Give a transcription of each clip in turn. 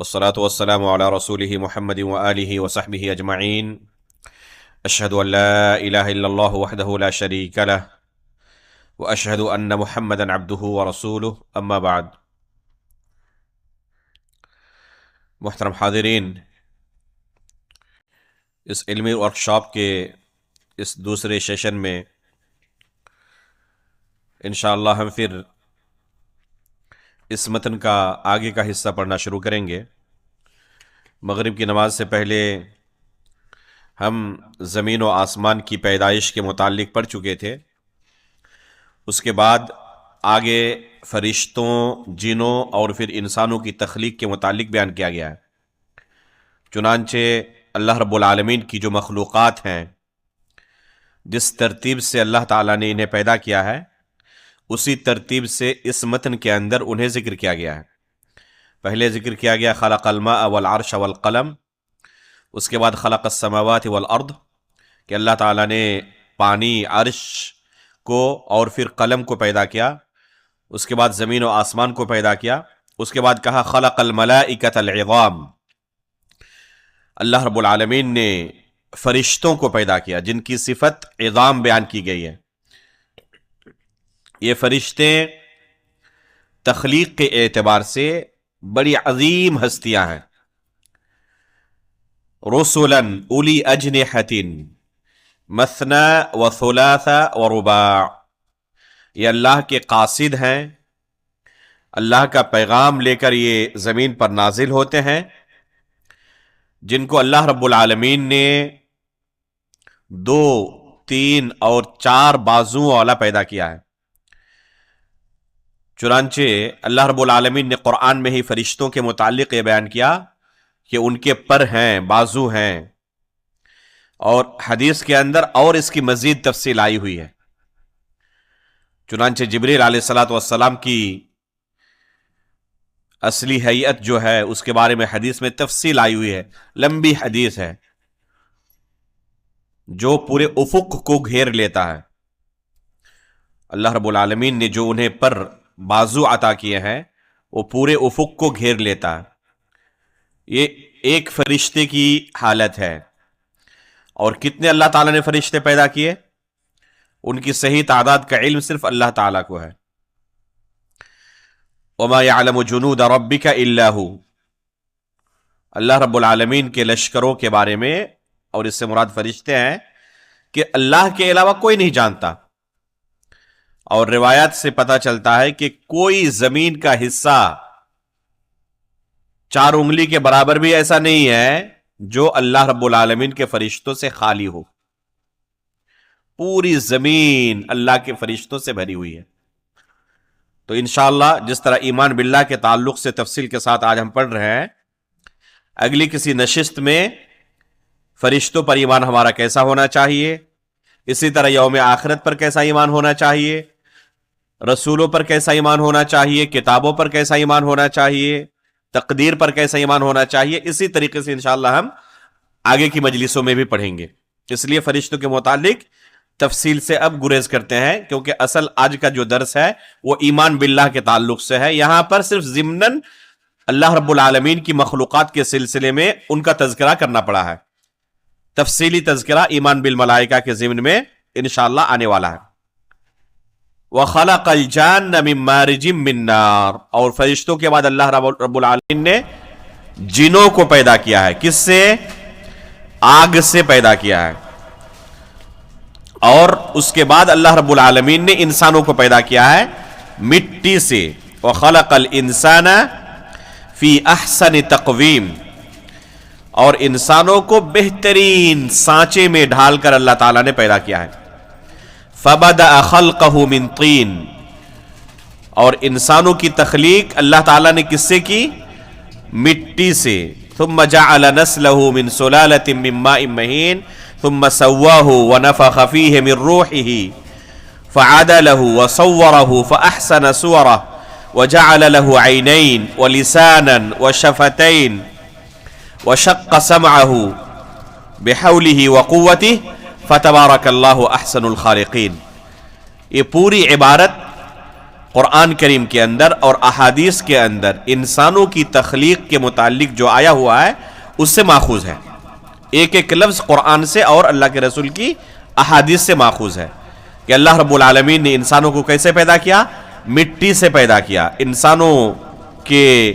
والصلاة والسلام على رسوله محمد وآله وصحبه أجمعين أشهد أن لا إله إلا الله وحده لا شريك له وأشهد أن محمدا عبده ورسوله أما بعد. محترم حاضرین، اس علمی ورکشاپ کے اس دوسرے سیشن میں انشاءاللہ ہم پھر اس متن کا آگے کا حصہ پڑھنا شروع کریں گے. مغرب کی نماز سے پہلے ہم زمین و آسمان کی پیدائش کے متعلق پڑھ چکے تھے. اس کے بعد آگے فرشتوں، جنوں اور پھر انسانوں کی تخلیق کے متعلق بیان کیا گیا ہے. چنانچہ اللہ رب العالمین کی جو مخلوقات ہیں، جس ترتیب سے اللہ تعالیٰ نے انہیں پیدا کیا ہے، اسی ترتیب سے اس متن کے اندر انہیں ذکر کیا گیا ہے. پہلے ذکر کیا گیا خلق الماء والعرش والقلم، اس کے بعد خلق السماوات والارض، کہ اللہ تعالیٰ نے پانی، عرش کو اور پھر قلم کو پیدا کیا. اس کے بعد زمین و آسمان کو پیدا کیا. اس کے بعد کہا خلق الملائکۃ العظام، اللہ رب العالمین نے فرشتوں کو پیدا کیا جن کی صفت عظام بیان کی گئی ہے. یہ فرشتے تخلیق کے اعتبار سے بڑی عظیم ہستیاں ہیں. رسلا اولی اجنحۃ مثنی و ثلاث و رباع، یہ اللہ کے قاصد ہیں. اللہ کا پیغام لے کر یہ زمین پر نازل ہوتے ہیں، جن کو اللہ رب العالمین نے 2، 3 اور 4 بازوؤں والا پیدا کیا ہے. چنانچہ اللہ رب العالمین نے قرآن میں ہی فرشتوں کے متعلق یہ بیان کیا کہ ان کے پر ہیں، بازو ہیں، اور حدیث کے اندر اور اس کی مزید تفصیل آئی ہوئی ہے. چنانچہ جبریل علیہ السلام کی اصلی حیت جو ہے اس کے بارے میں حدیث میں تفصیل آئی ہوئی ہے. لمبی حدیث ہے جو پورے افق کو گھیر لیتا ہے. اللہ رب العالمین نے جو انہیں پر، بازو عطا کیے ہیں، وہ پورے افق کو گھیر لیتا ہے. یہ ایک فرشتے کی حالت ہے. اور کتنے اللہ تعالیٰ نے فرشتے پیدا کیے، ان کی صحیح تعداد کا علم صرف اللہ تعالیٰ کو ہے. وَمَا يَعْلَمُ جُنُودَ رَبِّكَ إِلَّا هُ، اللہ رب العالمین کے لشکروں کے بارے میں، اور اس سے مراد فرشتے ہیں، کہ اللہ کے علاوہ کوئی نہیں جانتا. اور روایات سے پتہ چلتا ہے کہ کوئی زمین کا حصہ 4 انگلی کے برابر بھی ایسا نہیں ہے جو اللہ رب العالمین کے فرشتوں سے خالی ہو. پوری زمین اللہ کے فرشتوں سے بھری ہوئی ہے. تو انشاءاللہ جس طرح ایمان باللہ کے تعلق سے تفصیل کے ساتھ آج ہم پڑھ رہے ہیں، اگلی کسی نشست میں فرشتوں پر ایمان ہمارا کیسا ہونا چاہیے، اسی طرح یوم آخرت پر کیسا ایمان ہونا چاہیے، رسولوں پر کیسا ایمان ہونا چاہیے، کتابوں پر کیسا ایمان ہونا چاہیے، تقدیر پر کیسا ایمان ہونا چاہیے، اسی طریقے سے انشاءاللہ ہم آگے کی مجلسوں میں بھی پڑھیں گے. اس لیے فرشتوں کے متعلق تفصیل سے اب گریز کرتے ہیں، کیونکہ اصل آج کا جو درس ہے وہ ایمان باللہ کے تعلق سے ہے. یہاں پر صرف ضمناً اللہ رب العالمین کی مخلوقات کے سلسلے میں ان کا تذکرہ کرنا پڑا ہے. تفصیلی تذکرہ ایمان بالملائکہ کے ضمن میں انشاءاللہ آنے والا ہے. وَخَلَقَ الْجَانَّ مِن مَّارِجٍ مِّن نَّارٍ، اور فرشتوں کے بعد اللہ رب العالمین نے جنوں کو پیدا کیا ہے. کس سے؟ آگ سے پیدا کیا ہے. اور اس کے بعد اللہ رب العالمین نے انسانوں کو پیدا کیا ہے مٹی سے. وَخَلَقَ الْإِنسَانَ فِي أَحْسَنِ تَقْوِيمٍ، اور انسانوں کو بہترین سانچے میں ڈھال کر اللہ تعالیٰ نے پیدا کیا ہے. فَبَدَأَ خَلْقَهُ مِن طِينٍ، اور انسانوں کی تخلیق اللہ تعالیٰ نے کس سے کی؟ مٹی سے. ثُمَّ جَعَلَ نَسْلَهُ مِن سُلَالَةٍ مِّن مَّاءٍ مَّهِينٍ ثُمَّ سَوَّاهُ وَنَفَخَ فِيهِ مِن رُّوحِهِ فَعَدَلَهُ وَصَوَّرَهُ فَأَحْسَنَ صُوَرَهُ وَجَعَلَ لَهُ عَيْنَيْنِ وَلِسَانًا وَشَفَتَيْنِ وَشَقَّ سَمْعَهُ بِحَوْلِهِ وَقُوَّتِهِ فَتَبَارَكَ اللَّهُ أَحْسَنُ الْخَالِقِينَ. یہ پوری عبارت قرآن کریم کے اندر اور احادیث کے اندر انسانوں کی تخلیق کے متعلق جو آیا ہوا ہے اس سے ماخوذ ہے. ایک ایک لفظ قرآن سے اور اللہ کے رسول کی احادیث سے ماخوذ ہے کہ اللہ رب العالمین نے انسانوں کو کیسے پیدا کیا؟ مٹی سے پیدا کیا. انسانوں کے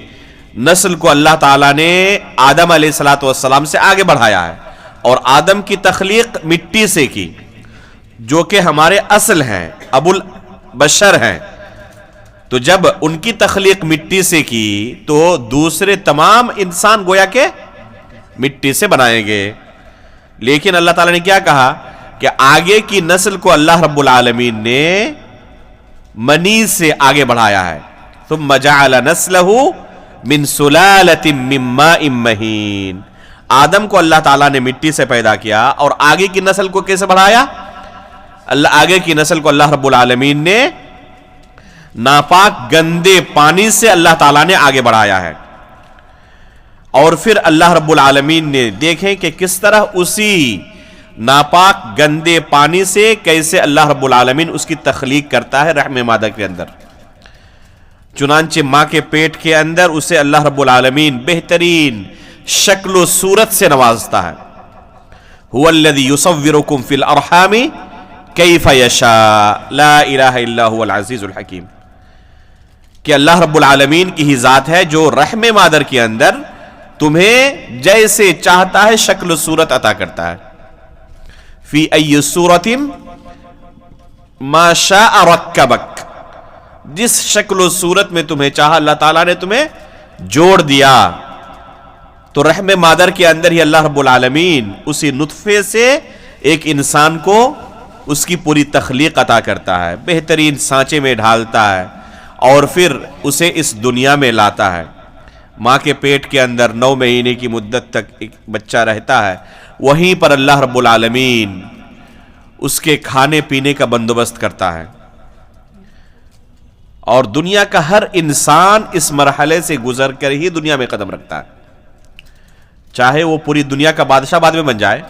نسل کو اللہ تعالیٰ نے آدم علیہ السلام سے آگے بڑھایا ہے اور آدم کی تخلیق مٹی سے کی جو کہ ہمارے اصل ہیں، ابو البشر ہیں. تو جب ان کی تخلیق مٹی سے کی تو دوسرے تمام انسان گویا کہ مٹی سے بنائیں گے. لیکن اللہ تعالیٰ نے کیا کہا کہ آگے کی نسل کو اللہ رب العالمین نے منی سے آگے بڑھایا ہے. ثم جعل نسلہ من سلالۃ من ماء مہین. آدم کو اللہ تعالیٰ نے مٹی سے پیدا کیا اور آگے کی نسل کو کیسے بڑھایا؟ آگے کی نسل کو اللہ رب العالمین نے ناپاک گندے پانی سے اللہ تعالیٰ نے آگے بڑھایا ہے. اور پھر اللہ رب العالمین نے دیکھیں کہ کس طرح اسی ناپاک گندے پانی سے کیسے اللہ رب العالمین اس کی تخلیق کرتا ہے رحم مادہ کے اندر. چنانچہ ماں کے پیٹ کے اندر اسے اللہ رب العالمین بہترین شکل و صورت سے نوازتا ہے. هو الذی یصورکم فی الارحام کیف یشاء لا الہ الا هو العزیز الحکیم. کہ اللہ رب العالمین کی ہی ذات ہے جو رحم مادر کے اندر تمہیں جیسے چاہتا ہے شکل و صورت عطا کرتا ہے. فی ای صورت ما شاء رکبک. جس شکل و صورت میں تمہیں چاہا اللہ تعالیٰ نے تمہیں جوڑ دیا. تو رحم مادر کے اندر ہی اللہ رب العالمین اسی نطفے سے ایک انسان کو اس کی پوری تخلیق عطا کرتا ہے، بہترین سانچے میں ڈھالتا ہے اور پھر اسے اس دنیا میں لاتا ہے. ماں کے پیٹ کے اندر 9 مہینے کی مدت تک ایک بچہ رہتا ہے. وہیں پر اللہ رب العالمین اس کے کھانے پینے کا بندوبست کرتا ہے. اور دنیا کا ہر انسان اس مرحلے سے گزر کر ہی دنیا میں قدم رکھتا ہے، چاہے وہ پوری دنیا کا بادشاہ بعد میں بن جائے.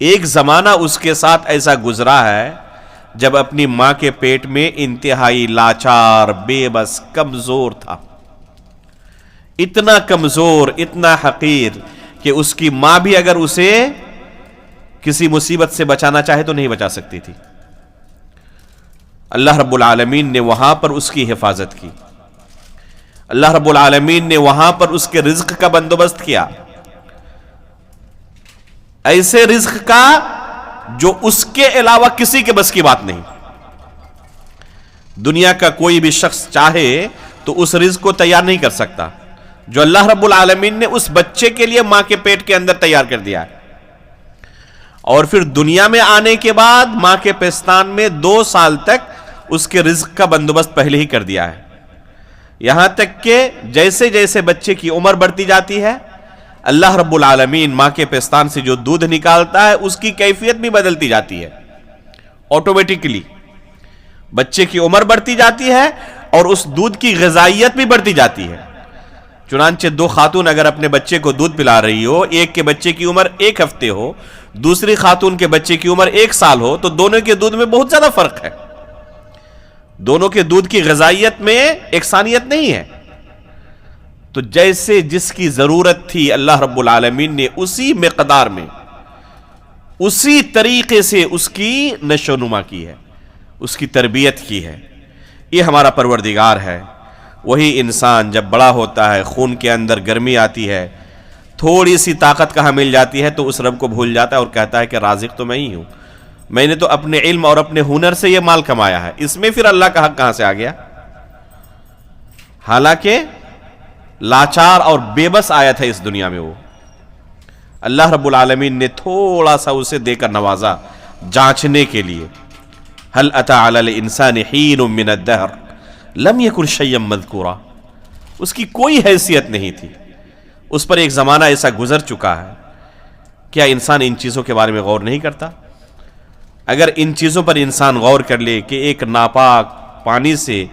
ایک زمانہ اس کے ساتھ ایسا گزرا ہے جب اپنی ماں کے پیٹ میں انتہائی لاچار، بے بس، کمزور تھا. اتنا کمزور، اتنا حقیر کہ اس کی ماں بھی اگر اسے کسی مصیبت سے بچانا چاہے تو نہیں بچا سکتی تھی. اللہ رب العالمین نے وہاں پر اس کی حفاظت کی. اللہ رب العالمین نے وہاں پر اس کے رزق کا بندوبست کیا، ایسے رزق کا جو اس کے علاوہ کسی کے بس کی بات نہیں. دنیا کا کوئی بھی شخص چاہے تو اس رزق کو تیار نہیں کر سکتا جو اللہ رب العالمین نے اس بچے کے لیے ماں کے پیٹ کے اندر تیار کر دیا ہے. اور پھر دنیا میں آنے کے بعد ماں کے پستان میں 2 سال تک اس کے رزق کا بندوبست پہلے ہی کر دیا ہے. یہاں تک کہ جیسے جیسے بچے کی عمر بڑھتی جاتی ہے اللہ رب العالمین ماں کے پستان سے جو دودھ نکالتا ہے اس کی کیفیت بھی بدلتی جاتی ہے. آٹومیٹکلی بچے کی عمر بڑھتی جاتی ہے اور اس دودھ کی غذائیت بھی بڑھتی جاتی ہے. چنانچہ 2 خاتون اگر اپنے بچے کو دودھ پلا رہی ہو، ایک کے بچے کی عمر 1 ہفتے ہو، دوسری خاتون کے بچے کی عمر 1 سال ہو، تو دونوں کے دودھ میں بہت زیادہ فرق ہے. دونوں کے دودھ کی غذائیت میں یکسانیت نہیں ہے. تو جیسے جس کی ضرورت تھی اللہ رب العالمین نے اسی مقدار میں اسی طریقے سے اس کی نشو و نما کی ہے، اس کی تربیت کی ہے. یہ ہمارا پروردگار ہے. وہی انسان جب بڑا ہوتا ہے، خون کے اندر گرمی آتی ہے، تھوڑی سی طاقت کہاں مل جاتی ہے تو اس رب کو بھول جاتا ہے اور کہتا ہے کہ رازق تو میں ہی ہوں، میں نے تو اپنے علم اور اپنے ہنر سے یہ مال کمایا ہے، اس میں پھر اللہ کا حق کہاں سے آ گیا؟ حالانکہ لاچار اور بے بس آیا تھا اس دنیا میں. وہ اللہ رب العالمین نے تھوڑا سا اسے دے کر نوازا جانچنے کے لیے. هل اتى على الانسان حين من الدهر لم يكن شيئا مذكورا. اس کی کوئی حیثیت نہیں تھی، اس پر ایک زمانہ ایسا گزر چکا ہے. کیا انسان ان چیزوں کے بارے میں غور نہیں کرتا؟ اگر ان چیزوں پر انسان غور کر لے کہ ایک ناپاک پانی سے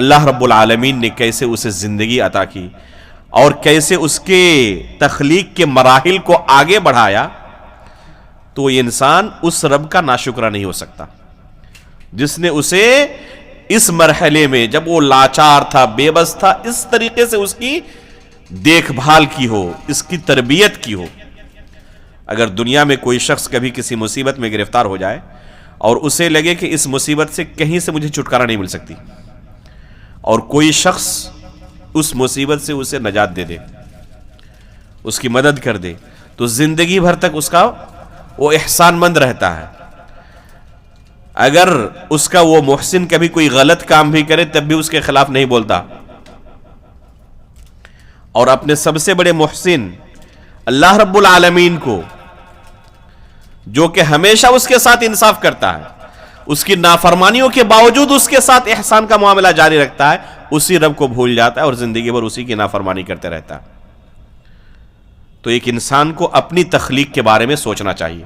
اللہ رب العالمین نے کیسے اسے زندگی عطا کی اور کیسے اس کے تخلیق کے مراحل کو آگے بڑھایا، تو یہ انسان اس رب کا ناشکرہ نہیں ہو سکتا جس نے اسے اس مرحلے میں جب وہ لاچار تھا، بے بس تھا، اس طریقے سے اس کی دیکھ بھال کی ہو، اس کی تربیت کی ہو۔ اگر دنیا میں کوئی شخص کبھی کسی مصیبت میں گرفتار ہو جائے اور اسے لگے کہ اس مصیبت سے کہیں سے مجھے چھٹکارا نہیں مل سکتی، اور کوئی شخص اس مصیبت سے اسے نجات دے دے، اس کی مدد کر دے، تو زندگی بھر تک اس کا وہ احسان مند رہتا ہے۔ اگر اس کا وہ محسن کبھی کوئی غلط کام بھی کرے تب بھی اس کے خلاف نہیں بولتا، اور اپنے سب سے بڑے محسن اللہ رب العالمین کو، جو کہ ہمیشہ اس کے ساتھ انصاف کرتا ہے، اس کی نافرمانیوں کے باوجود اس کے ساتھ احسان کا معاملہ جاری رکھتا ہے، اسی رب کو بھول جاتا ہے اور زندگی بھر اسی کی نافرمانی کرتے رہتا ہے۔ تو ایک انسان کو اپنی تخلیق کے بارے میں سوچنا چاہیے۔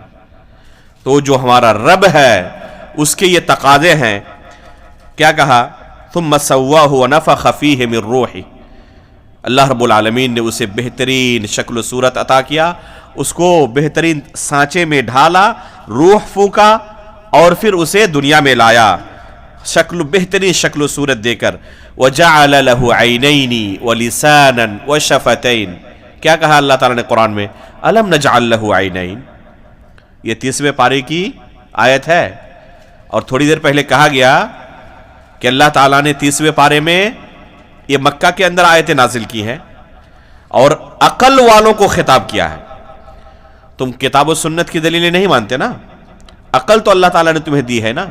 تو جو ہمارا رب ہے اس کے یہ تقاضے ہیں۔ کیا کہا؟ ثم سواہ ونفخ فیہ من روحہ، اللہ رب العالمین نے اسے بہترین شکل و صورت عطا کیا، اس کو بہترین سانچے میں ڈھالا، روح پھونکا اور پھر اسے دنیا میں لایا بہترین شکل و صورت دے کر۔ وَجَعَلَ لَهُ عَيْنَيْنِ وَلِسَانًا وَشَفَتَيْن، کیا کہا اللہ تعالیٰ نے قرآن میں؟ أَلَمْ نَجْعَلْ لَهُ عَيْنَيْن، یہ 30ویں پارے کی آیت ہے۔ اور تھوڑی دیر پہلے کہا گیا کہ اللہ تعالیٰ نے 30ویں پارے میں یہ مکہ کے اندر آیتیں نازل کی ہیں اور عقل والوں کو خطاب کیا ہے۔ تم کتاب و سنت کی دلیلیں نہیں مانتے نا، عقل تو اللہ تعالیٰ نے تمہیں دی ہے نا،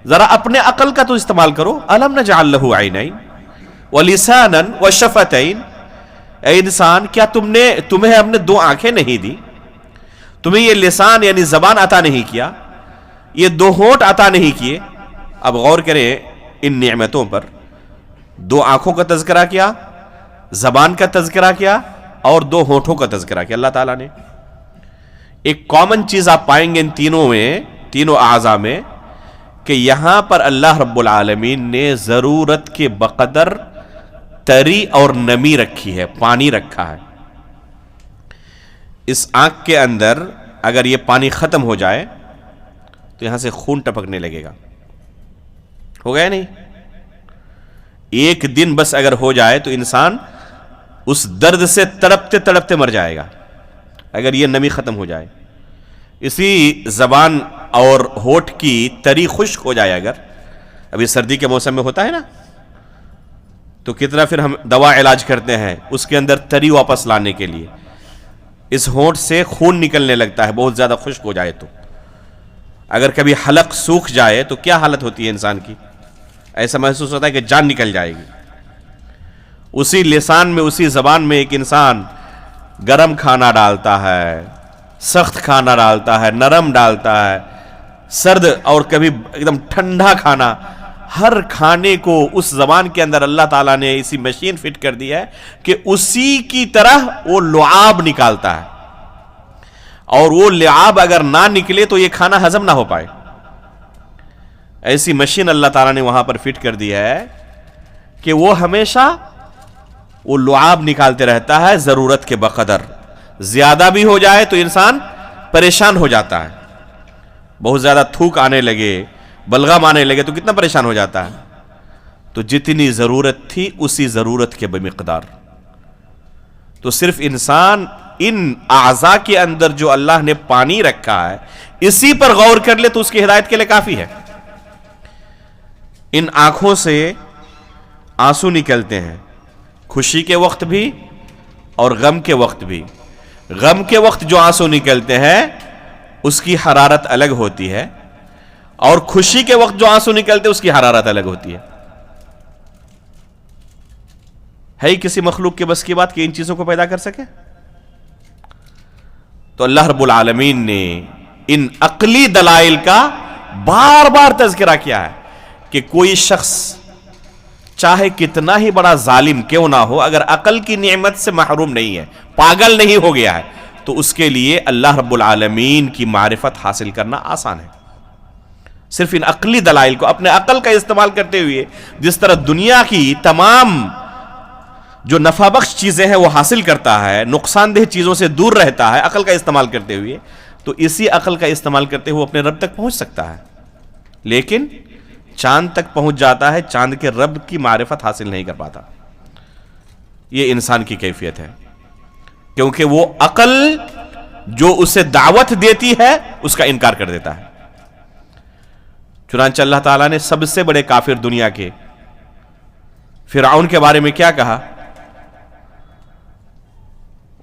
ذرا اپنے عقل کا تو استعمال کرو۔ أَلَمْ نَجْعَلْ لَهُ عَيْنَيْن وَلِسَانًا وَشَفَتَيْن، اے انسان کیا تمہیں ہم نے 2 آنکھیں نہیں دی؟ تمہیں یہ لسان یعنی زبان عطا نہیں کیا، یہ 2 ہونٹ عطا نہیں کیے؟ اب غور کریں ان نعمتوں پر، 2 آنکھوں کا تذکرہ کیا، زبان کا تذکرہ کیا اور 2 ہونٹوں کا تذکرہ کیا اللہ تعالیٰ نے۔ ایک کامن چیز آپ پائیں گے ان تینوں اعضاء میں کہ یہاں پر اللہ رب العالمین نے ضرورت کے بقدر تری اور نمی رکھی ہے، پانی رکھا ہے۔ اس آنکھ کے اندر اگر یہ پانی ختم ہو جائے تو یہاں سے خون ٹپکنے لگے گا، ہو گیا نہیں؟ ایک دن بس اگر ہو جائے تو انسان اس درد سے تڑپتے تڑپتے مر جائے گا اگر یہ نمی ختم ہو جائے۔ اسی زبان اور ہونٹ کی تری خشک ہو جائے، اگر ابھی سردی کے موسم میں ہوتا ہے نا، تو کتنا پھر ہم دوا علاج کرتے ہیں اس کے اندر تری واپس لانے کے لیے۔ اس ہونٹ سے خون نکلنے لگتا ہے بہت زیادہ خشک ہو جائے تو۔ اگر کبھی حلق سوکھ جائے تو کیا حالت ہوتی ہے انسان کی؟ ایسا محسوس ہوتا ہے کہ جان نکل جائے گی۔ اسی لسان میں، اسی زبان میں ایک انسان گرم کھانا ڈالتا ہے، سخت کھانا ڈالتا ہے، نرم ڈالتا ہے، سرد اور کبھی ایک دم ٹھنڈا کھانا، ہر کھانے کو اس زبان کے اندر اللہ تعالیٰ نے اسی مشین فٹ کر دی ہے کہ اسی کی طرح وہ لعاب نکالتا ہے، اور وہ لعاب اگر نہ نکلے تو یہ کھانا ہضم نہ ہو پائے۔ ایسی مشین اللہ تعالیٰ نے وہاں پر فٹ کر دی ہے کہ وہ ہمیشہ وہ لعاب نکالتے رہتا ہے ضرورت کے بقدر۔ زیادہ بھی ہو جائے تو انسان پریشان ہو جاتا ہے، بہت زیادہ تھوک آنے لگے، بلغم آنے لگے تو کتنا پریشان ہو جاتا ہے۔ تو جتنی ضرورت تھی اسی ضرورت کے بمقدار۔ تو صرف انسان ان اعضاء کے اندر جو اللہ نے پانی رکھا ہے اسی پر غور کر لے تو اس کی ہدایت کے لیے کافی ہے۔ ان آنکھوں سے آنسو نکلتے ہیں، خوشی کے وقت بھی اور غم کے وقت بھی۔ غم کے وقت جو آنسو نکلتے ہیں اس کی حرارت الگ ہوتی ہے، اور خوشی کے وقت جو آنسو نکلتے ہیں اس کی حرارت الگ ہوتی ہے ہی کسی مخلوق کے بس کی بات کہ ان چیزوں کو پیدا کر سکے؟ تو اللہ رب العالمین نے ان عقلی دلائل کا بار بار تذکرہ کیا ہے کہ کوئی شخص چاہے کتنا ہی بڑا ظالم کیوں نہ ہو، اگر عقل کی نعمت سے محروم نہیں ہے، پاگل نہیں ہو گیا ہے، تو اس کے لیے اللہ رب العالمین کی معرفت حاصل کرنا آسان ہے۔ صرف ان عقلی دلائل کو اپنے عقل کا استعمال کرتے ہوئے، جس طرح دنیا کی تمام جو نفع بخش چیزیں ہیں وہ حاصل کرتا ہے، نقصان دہ چیزوں سے دور رہتا ہے عقل کا استعمال کرتے ہوئے، تو اسی عقل کا استعمال کرتے ہوئے اپنے رب تک پہنچ سکتا ہے۔ لیکن چاند تک پہنچ جاتا ہے، چاند کے رب کی معرفت حاصل نہیں کر پاتا. یہ انسان کی کیفیت ہے، کیونکہ وہ عقل جو اسے دعوت دیتی ہے اس کا انکار کر دیتا ہے. چنانچہ اللہ تعالیٰ نے سب سے بڑے کافر دنیا کے فرعون کے بارے میں کیا کہا؟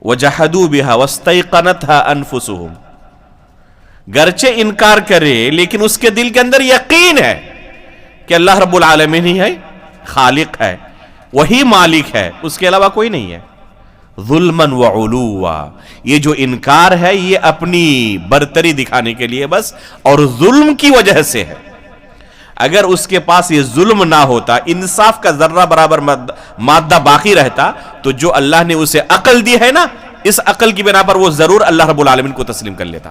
وَجَحَدُوا بِهَا وَاسْتَيْقَنَتْهَا أَنفُسُهُمْ، گرچہ انکار کرے لیکن اس کے دل کے اندر یقین ہے کہ اللہ رب العالمین ہی ہے، خالق ہے، وہی مالک ہے، اس کے علاوہ کوئی نہیں ہے. ظلماً وعلوا، یہ جو انکار ہے یہ اپنی برتری دکھانے کے لیے بس اور ظلم کی وجہ سے ہے. اگر اس کے پاس یہ ظلم نہ ہوتا، انصاف کا ذرہ برابر مادہ باقی رہتا، تو جو اللہ نے اسے عقل دی ہے نا، اس عقل کی بنا پر وہ ضرور اللہ رب العالمین کو تسلیم کر لیتا.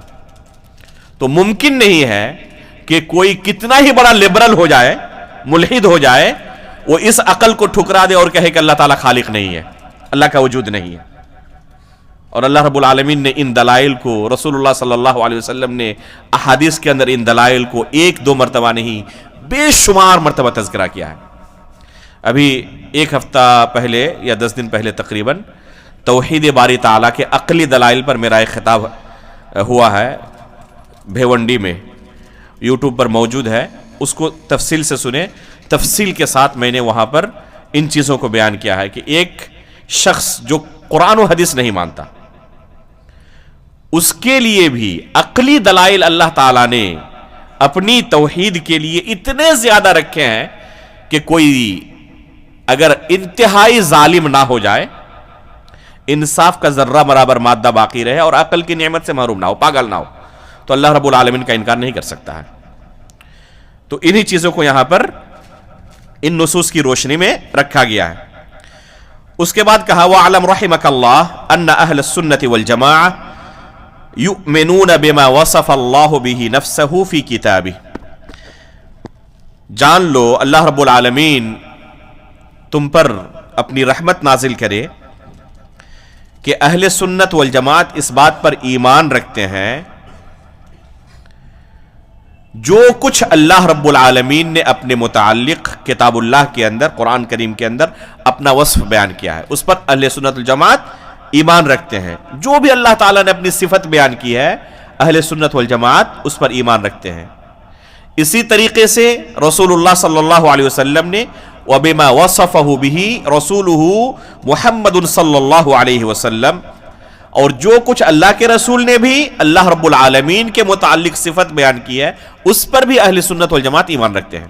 تو ممکن نہیں ہے کہ کوئی کتنا ہی بڑا لبرل ہو جائے، ملحد ہو جائے، وہ اس عقل کو ٹھکرا دے اور کہے کہ اللہ تعالیٰ خالق نہیں ہے، اللہ کا وجود نہیں ہے. اور اللہ رب العالمین نے ان دلائل کو، رسول اللہ صلی اللہ علیہ وسلم نے احادیث کے اندر ان دلائل کو ایک دو مرتبہ نہیں بے شمار مرتبہ تذکرہ کیا ہے. ابھی ایک ہفتہ پہلے یا 10 دن پہلے تقریباً توحید باری تعالیٰ کے عقلی دلائل پر میرا ایک خطاب ہوا ہے بھیونڈی میں، یوٹیوب پر موجود ہے، اس کو تفصیل سے سنیں. تفصیل کے ساتھ میں نے وہاں پر ان چیزوں کو بیان کیا ہے کہ ایک شخص جو قرآن و حدیث نہیں مانتا، اس کے لیے بھی عقلی دلائل اللہ تعالیٰ نے اپنی توحید کے لیے اتنے زیادہ رکھے ہیں کہ کوئی اگر انتہائی ظالم نہ ہو جائے، انصاف کا ذرہ برابر مادہ باقی رہے اور عقل کی نعمت سے محروم نہ ہو، پاگل نہ ہو، تو اللہ رب العالمین کا انکار نہیں کر سکتا ہے. تو انہی چیزوں کو یہاں پر ان نصوص کی روشنی میں رکھا گیا ہے. اس کے بعد کہا وَعَلَمْ رَحِمَكَ اللَّهُ أَنَّ أَهْلَ السُّنَّةِ وَالْجَمَاعَةِ يُؤْمِنُونَ بِمَا وَصَفَ اللَّهُ بِهِ نَفْسَهُ فِي كِتَابِهِ، جان لو اللہ رب العالمین تم پر اپنی رحمت نازل کرے کہ اہل سنت والجماعت اس بات پر ایمان رکھتے ہیں جو کچھ اللہ رب العالمین نے اپنے متعلق کتاب اللہ کے اندر، قرآن کریم کے اندر اپنا وصف بیان کیا ہے، اس پر اہل سنت والجماعت ایمان رکھتے ہیں. جو بھی اللہ تعالیٰ نے اپنی صفت بیان کی ہے، اہل سنت والجماعت اس پر ایمان رکھتے ہیں. اسی طریقے سے رسول اللہ صلی اللہ علیہ وسلم نے وَبِمَا وَصَفَهُ بِهِ رَسُولُهُ مُحَمَّدٌ صلی اللہ علیہ وسلم، اور جو کچھ اللہ کے رسول نے بھی اللہ رب العالمین کے متعلق صفت بیان کی ہے، اس پر بھی اہل سنت والجماعت ایمان رکھتے ہیں.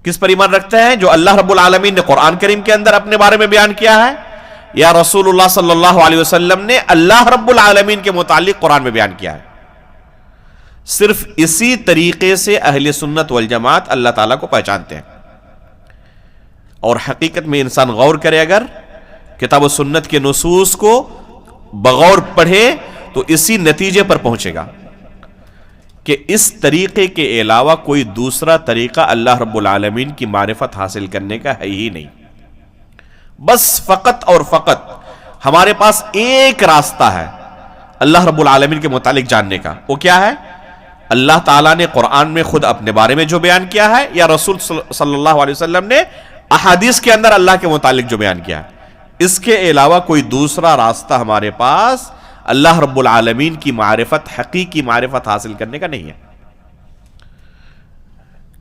کس پر ایمان رکھتے ہیں؟ جو اللہ رب العالمین نے قرآن کریم کے اندر اپنے بارے میں بیان کیا ہے، یا رسول اللہ صلی اللہ علیہ وسلم نے اللہ رب العالمین کے متعلق قرآن میں بیان کیا ہے. صرف اسی طریقے سے اہل سنت والجماعت اللہ تعالیٰ کو پہچانتے ہیں. اور حقیقت میں انسان غور کرے، اگر کتاب و سنت کے نصوص کو بغور پڑھے تو اسی نتیجے پر پہنچے گا کہ اس طریقے کے علاوہ کوئی دوسرا طریقہ اللہ رب العالمین کی معرفت حاصل کرنے کا ہے ہی نہیں. بس فقط اور فقط ہمارے پاس ایک راستہ ہے اللہ رب العالمین کے متعلق جاننے کا. وہ کیا ہے؟ اللہ تعالیٰ نے قرآن میں خود اپنے بارے میں جو بیان کیا ہے، یا رسول صلی اللہ علیہ وسلم نے احادیث کے اندر اللہ کے متعلق جو بیان کیا ہے. اس کے علاوہ کوئی دوسرا راستہ ہمارے پاس اللہ رب العالمین کی معرفت، حقیقی معرفت حاصل کرنے کا نہیں ہے.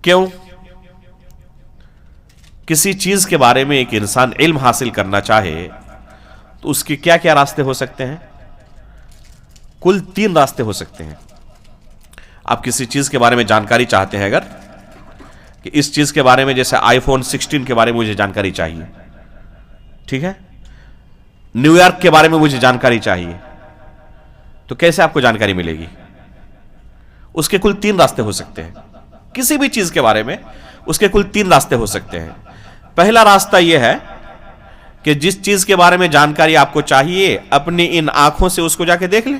کیوں؟ کسی چیز کے بارے میں ایک انسان علم حاصل کرنا چاہے تو اس کے کیا کیا راستے ہو سکتے ہیں؟ کل 3 راستے ہو سکتے ہیں. آپ کسی چیز کے بارے میں جانکاری چاہتے ہیں، اگر کہ اس چیز کے بارے میں، جیسے آئی فون 16 کے بارے میں مجھے جانکاری چاہیے، ٹھیک ہے، نیو یارک کے بارے میں مجھے جانکاری چاہیے، تو کیسے آپ کو جانکاری ملے گی؟ اس کے کل 3 راستے ہو سکتے ہیں. کسی بھی چیز کے بارے میں اس کے کل 3 راستے ہو سکتے ہیں. پہلا راستہ یہ ہے کہ جس چیز کے بارے میں جانکاری آپ کو چاہیے، اپنی ان آنکھوں سے اس کو جا کے دیکھ لیں.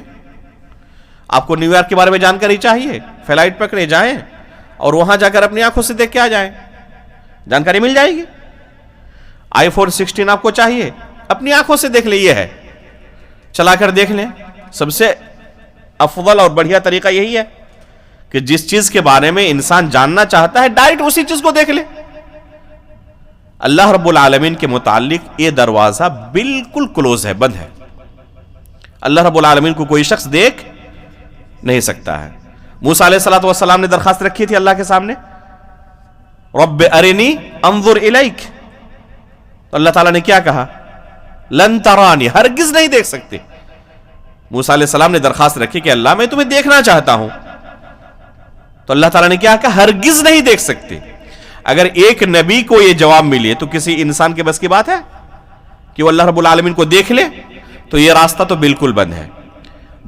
آپ کو نیو یارک کے بارے میں جانکاری چاہیے، فلائٹ پکڑے جائیں اور وہاں جا کر اپنی آنکھوں سے دیکھ کے آ جائیں، جانکاری مل جائے گی. آئی فون 16 آپ کو چاہیے، اپنی آنکھوں سے دیکھ لیں، یہ ہے، چلا کر دیکھ لیں. سب سے افضل اور بڑھیا طریقہ یہی ہے کہ جس چیز کے بارے میں انسان جاننا چاہتا ہے ڈائریکٹ اسی چیز کو دیکھ لے. اللہ رب العالمین کے متعلق یہ دروازہ بالکل کلوز ہے، بند ہے. اللہ رب العالمین کو کوئی شخص دیکھ نہیں سکتا ہے. موسیٰ علیہ الصلوۃ والسلام نے درخواست رکھی تھی اللہ کے سامنے، رب ارنی انظر الیک، تو اللہ تعالیٰ نے کیا کہا؟ لن ترانی، ہرگز نہیں دیکھ سکتے. موسیٰ علیہ السلام نے درخواست رکھی کہ اللہ میں تمہیں دیکھنا چاہتا ہوں، تو اللہ تعالیٰ نے کیا کہا؟ ہرگز نہیں دیکھ سکتے. اگر ایک نبی کو یہ جواب ملے تو کسی انسان کے بس کی بات ہے کہ وہ اللہ رب العالمین کو دیکھ لے؟ تو یہ راستہ تو بالکل بند ہے.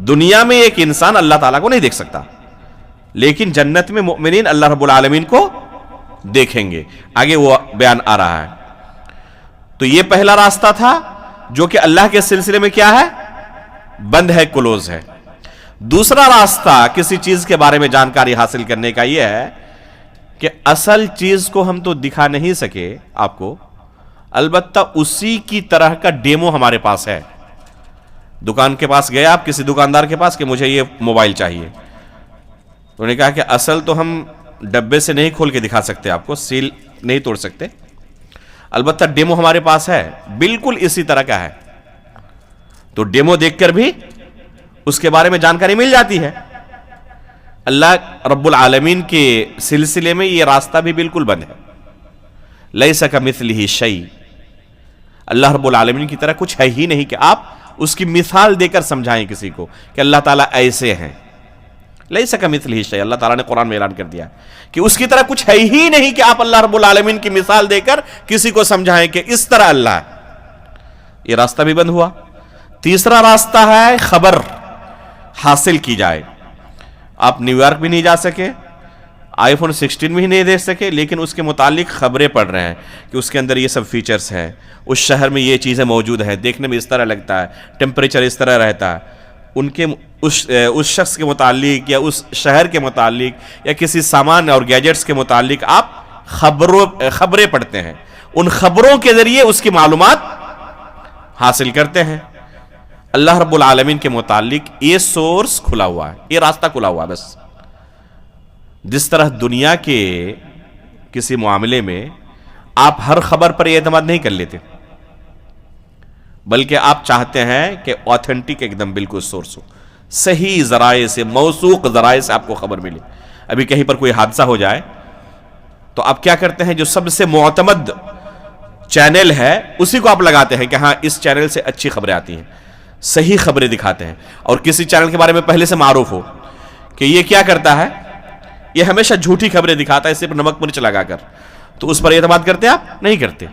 دنیا میں ایک انسان اللہ تعالیٰ کو نہیں دیکھ سکتا، لیکن جنت میں مؤمنین اللہ رب العالمین کو دیکھیں گے. آگے وہ بیان آ رہا ہے. تو یہ پہلا راستہ تھا جو کہ اللہ کے سلسلے میں کیا ہے؟ بند ہے، کلوز ہے. دوسرا راستہ کسی چیز کے بارے میں جانکاری حاصل کرنے کا یہ ہے کہ اصل چیز کو ہم تو دکھا نہیں سکے آپ کو، البتہ اسی کی طرح کا ڈیمو ہمارے پاس ہے. دکان کے پاس گئے آپ کسی دکاندار کے پاس کہ مجھے یہ موبائل چاہیے، تو انہوں نے کہا کہ اصل تو ہم ڈبے سے نہیں کھول کے دکھا سکتے آپ کو، سیل نہیں توڑ سکتے، البتہ ڈیمو ہمارے پاس ہے، بالکل اسی طرح کا ہے. تو ڈیمو دیکھ کر بھی اس کے بارے میں جانکاری مل جاتی ہے. اللہ رب العالمین کے سلسلے میں یہ راستہ بھی بالکل بند ہے. لیس کمثلہ شیء، اللہ رب العالمین کی طرح کچھ ہے ہی نہیں کہ آپ اس کی مثال دے کر سمجھائیں کسی کو کہ اللہ تعالیٰ ایسے ہیں. لیس کمثلہ شیء، اللہ تعالیٰ نے قرآن میں اعلان کر دیا کہ اس کی طرح کچھ ہے ہی نہیں کہ آپ اللہ رب العالمین کی مثال دے کر کسی کو سمجھائیں کہ اس طرح اللہ ہے. یہ راستہ بھی بند ہوا. تیسرا راستہ ہے خبر حاصل کی جائے. آپ نیو یارک بھی نہیں جا سکے، آئی فون 16 بھی نہیں دیکھ سکے، لیکن اس کے متعلق خبریں پڑھ رہے ہیں کہ اس کے اندر یہ سب فیچرز ہیں، اس شہر میں یہ چیزیں موجود ہیں، دیکھنے میں اس طرح لگتا ہے، ٹیمپریچر اس طرح رہتا ہے. ان کے اس شخص کے متعلق یا اس شہر کے متعلق یا کسی سامان اور گیجٹس کے متعلق آپ خبریں پڑھتے ہیں. ان خبروں کے ذریعے اس کی معلومات حاصل کرتے ہیں. اللہ رب العالمین کے متعلق یہ سورس کھلا ہوا ہے، یہ راستہ کھلا ہوا ہے. بس جس طرح دنیا کے کسی معاملے میں آپ ہر خبر پر اعتماد نہیں کر لیتے، بلکہ آپ چاہتے ہیں کہ آتھینٹک ایک دم بالکل سورس ہو، صحیح ذرائع سے، موثوق ذرائع سے آپ کو خبر ملے. ابھی کہیں پر کوئی حادثہ ہو جائے تو آپ کیا کرتے ہیں؟ جو سب سے معتمد چینل ہے اسی کو آپ لگاتے ہیں کہ ہاں اس چینل سے اچھی خبریں آتی ہیں، صحیح خبریں دکھاتے ہیں. اور کسی چینل کے بارے میں پہلے سے معروف ہو کہ یہ کیا کرتا ہے، یہ ہمیشہ جھوٹی خبریں دکھاتا ہے صرف نمک مرچ لگا کر، تو اس پر اعتماد کرتے آپ نہیں کرتے.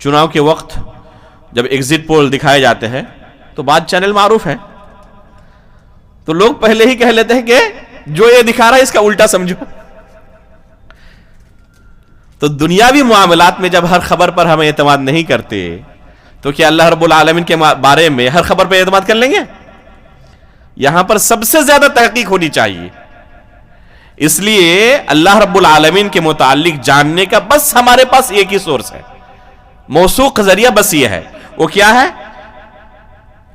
چناؤ کے وقت جب ایگزٹ پول دکھائے جاتے ہیں تو بعض چینل معروف ہیں، تو لوگ پہلے ہی کہہ لیتے ہیں کہ جو یہ دکھا رہا ہے اس کا الٹا سمجھو. تو دنیاوی معاملات میں جب ہر خبر پر ہم اعتماد نہیں کرتے تو کیا اللہ رب العالمین کے بارے میں ہر خبر پہ اعتماد کر لیں گے؟ یہاں پر سب سے زیادہ تحقیق ہونی چاہیے. اس لیے اللہ رب العالمین کے متعلق جاننے کا بس ہمارے پاس ایک ہی سورس ہے، موثوق ذریعہ بس یہ ہے. وہ کیا ہے؟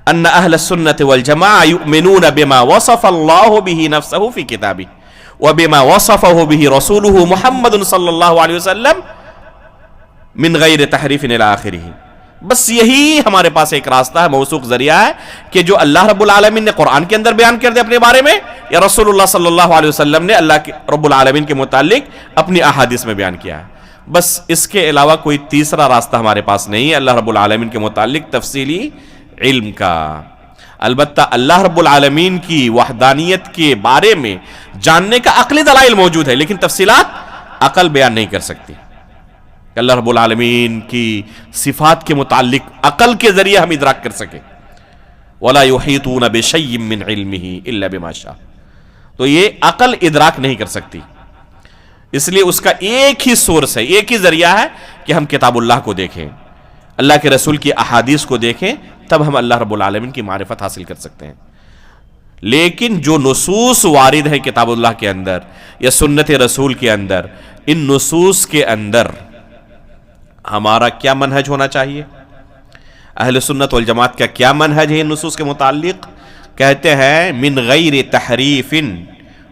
ان اہل السنت والجماعہ یؤمنون بما وصف اللہ بہ نفسہ فی کتابہ وبما وصفہ بہ رسولہ محمد صلی اللہ علیہ وسلم من غیر تحریف الی آخرہ. بس یہی ہمارے پاس ایک راستہ ہے، موثوق ذریعہ ہے کہ جو اللہ رب العالمین نے قرآن کے اندر بیان کر دے اپنے بارے میں، یا رسول اللہ صلی اللہ علیہ وسلم نے اللہ رب العالمین کے متعلق اپنی احادیث میں بیان کیا ہے. بس اس کے علاوہ کوئی تیسرا راستہ ہمارے پاس نہیں ہے اللہ رب العالمین کے متعلق تفصیلی علم کا. البتہ اللہ رب العالمین کی وحدانیت کے بارے میں جاننے کا عقلی دلائل موجود ہے، لیکن تفصیلات عقل بیان نہیں کر سکتی. اللہ رب العالمین کی صفات کے متعلق عقل کے ذریعے ہم ادراک کر سکیں. وَلَا يُحِيطُونَ بِشَيْءٍ مِّنْ عِلْمِهِ إِلَّا بِمَا شَاءَ. تو یہ عقل ادراک نہیں کر سکتی. اس لیے اس کا ایک ہی سورس ہے، ایک ہی ذریعہ ہے کہ ہم کتاب اللہ کو دیکھیں، اللہ کے رسول کی احادیث کو دیکھیں، تب ہم اللہ رب العالمین کی معرفت حاصل کر سکتے ہیں. لیکن جو نصوص وارد ہیں کتاب اللہ کے اندر یا سنت رسول کے اندر، ان نصوص کے اندر ہمارا کیا منہج ہونا چاہیے؟ اہل سنت والجماعت کا کیا منہج ہے ان نصوص کے متعلق؟ کہتے ہیں من غیر تحریف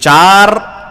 4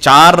4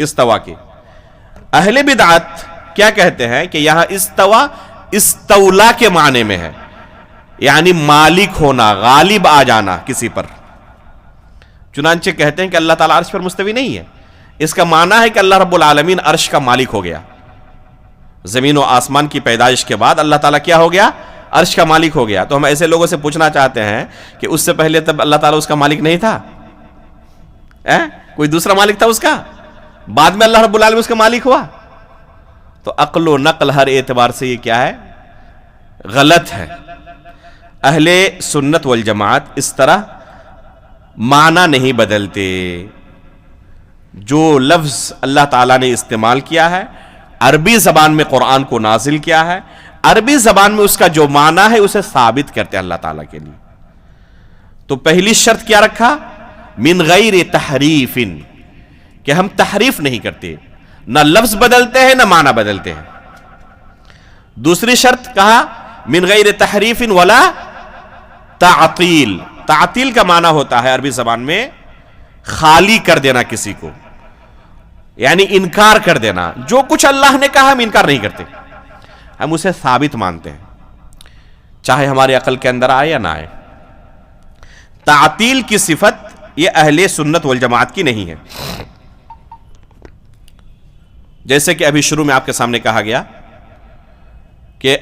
استوا کی. اہل بدعت کیا کہتے ہیں کہ یہاں استوا استولا کے معنی میں ہے، یعنی مالک ہونا، غالب آ جانا کسی پر. چنانچہ کہتے ہیں کہ اللہ تعالیٰ عرش پر مستوی نہیں ہے، اس کا معنی ہے کہ اللہ رب العالمین عرش کا مالک ہو گیا. زمین و آسمان کی پیدائش کے بعد اللہ تعالیٰ کیا ہو گیا؟ عرش کا مالک ہو گیا. تو ہم ایسے لوگوں سے پوچھنا چاہتے ہیں کہ اس سے پہلے تب اللہ تعالیٰ اس کا مالک نہیں تھا؟ کوئی دوسرا مالک تھا اس کا؟ بعد میں اللہ رب العالمین اس کا مالک ہوا؟ تو عقل و نقل ہر اعتبار سے یہ کیا ہے؟ غلط ہے. اہل سنت والجماعت اس طرح معنی نہیں بدلتے. جو لفظ اللہ تعالیٰ نے استعمال کیا ہے، عربی زبان میں قرآن کو نازل کیا ہے، عربی زبان میں اس کا جو معنی ہے اسے ثابت کرتے ہیں اللہ تعالیٰ کے لیے. تو پہلی شرط کیا رکھا؟ من غیر تحریف، کہ ہم تحریف نہیں کرتے، نہ لفظ بدلتے ہیں نہ معنی بدلتے ہیں. دوسری شرط کہا من غیر تحریف ولا تعطیل. تعطیل کا معنی ہوتا ہے عربی زبان میں خالی کر دینا کسی کو، یعنی انکار کر دینا. جو کچھ اللہ نے کہا ہم انکار نہیں کرتے، ہم اسے ثابت مانتے ہیں، چاہے ہماری عقل کے اندر آئے یا نہ آئے. تعطیل کی صفت یہ اہل سنت والجماعت کی نہیں ہے. جیسے کہ ابھی شروع میں آپ کے سامنے کہا گیا کہ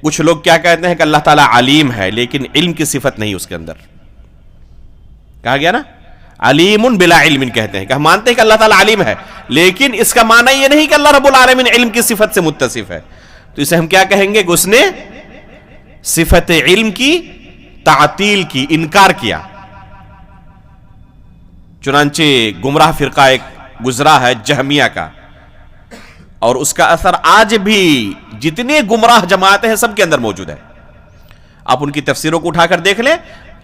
کچھ لوگ کیا کہتے ہیں کہ اللہ تعالیٰ علیم ہے لیکن علم کی صفت نہیں اس کے اندر. کہا گیا نا علیم بلا علم، کہتے ہیں کہ ہم مانتے ہیں کہ اللہ تعالیٰ علیم ہے لیکن اس کا معنی یہ نہیں کہ اللہ رب العالمین علم کی صفت سے متصف ہے. تو اسے ہم کیا کہیں گے کہ اس نے صفت علم کی تعطیل کی، انکار کیا. چنانچہ گمراہ فرقہ ایک گزرا ہے جہمیہ کا، اور اس کا اثر آج بھی جتنے گمراہ جماعتیں ہیں سب کے اندر موجود ہے. آپ ان کی تفسیروں کو اٹھا کر دیکھ لیں،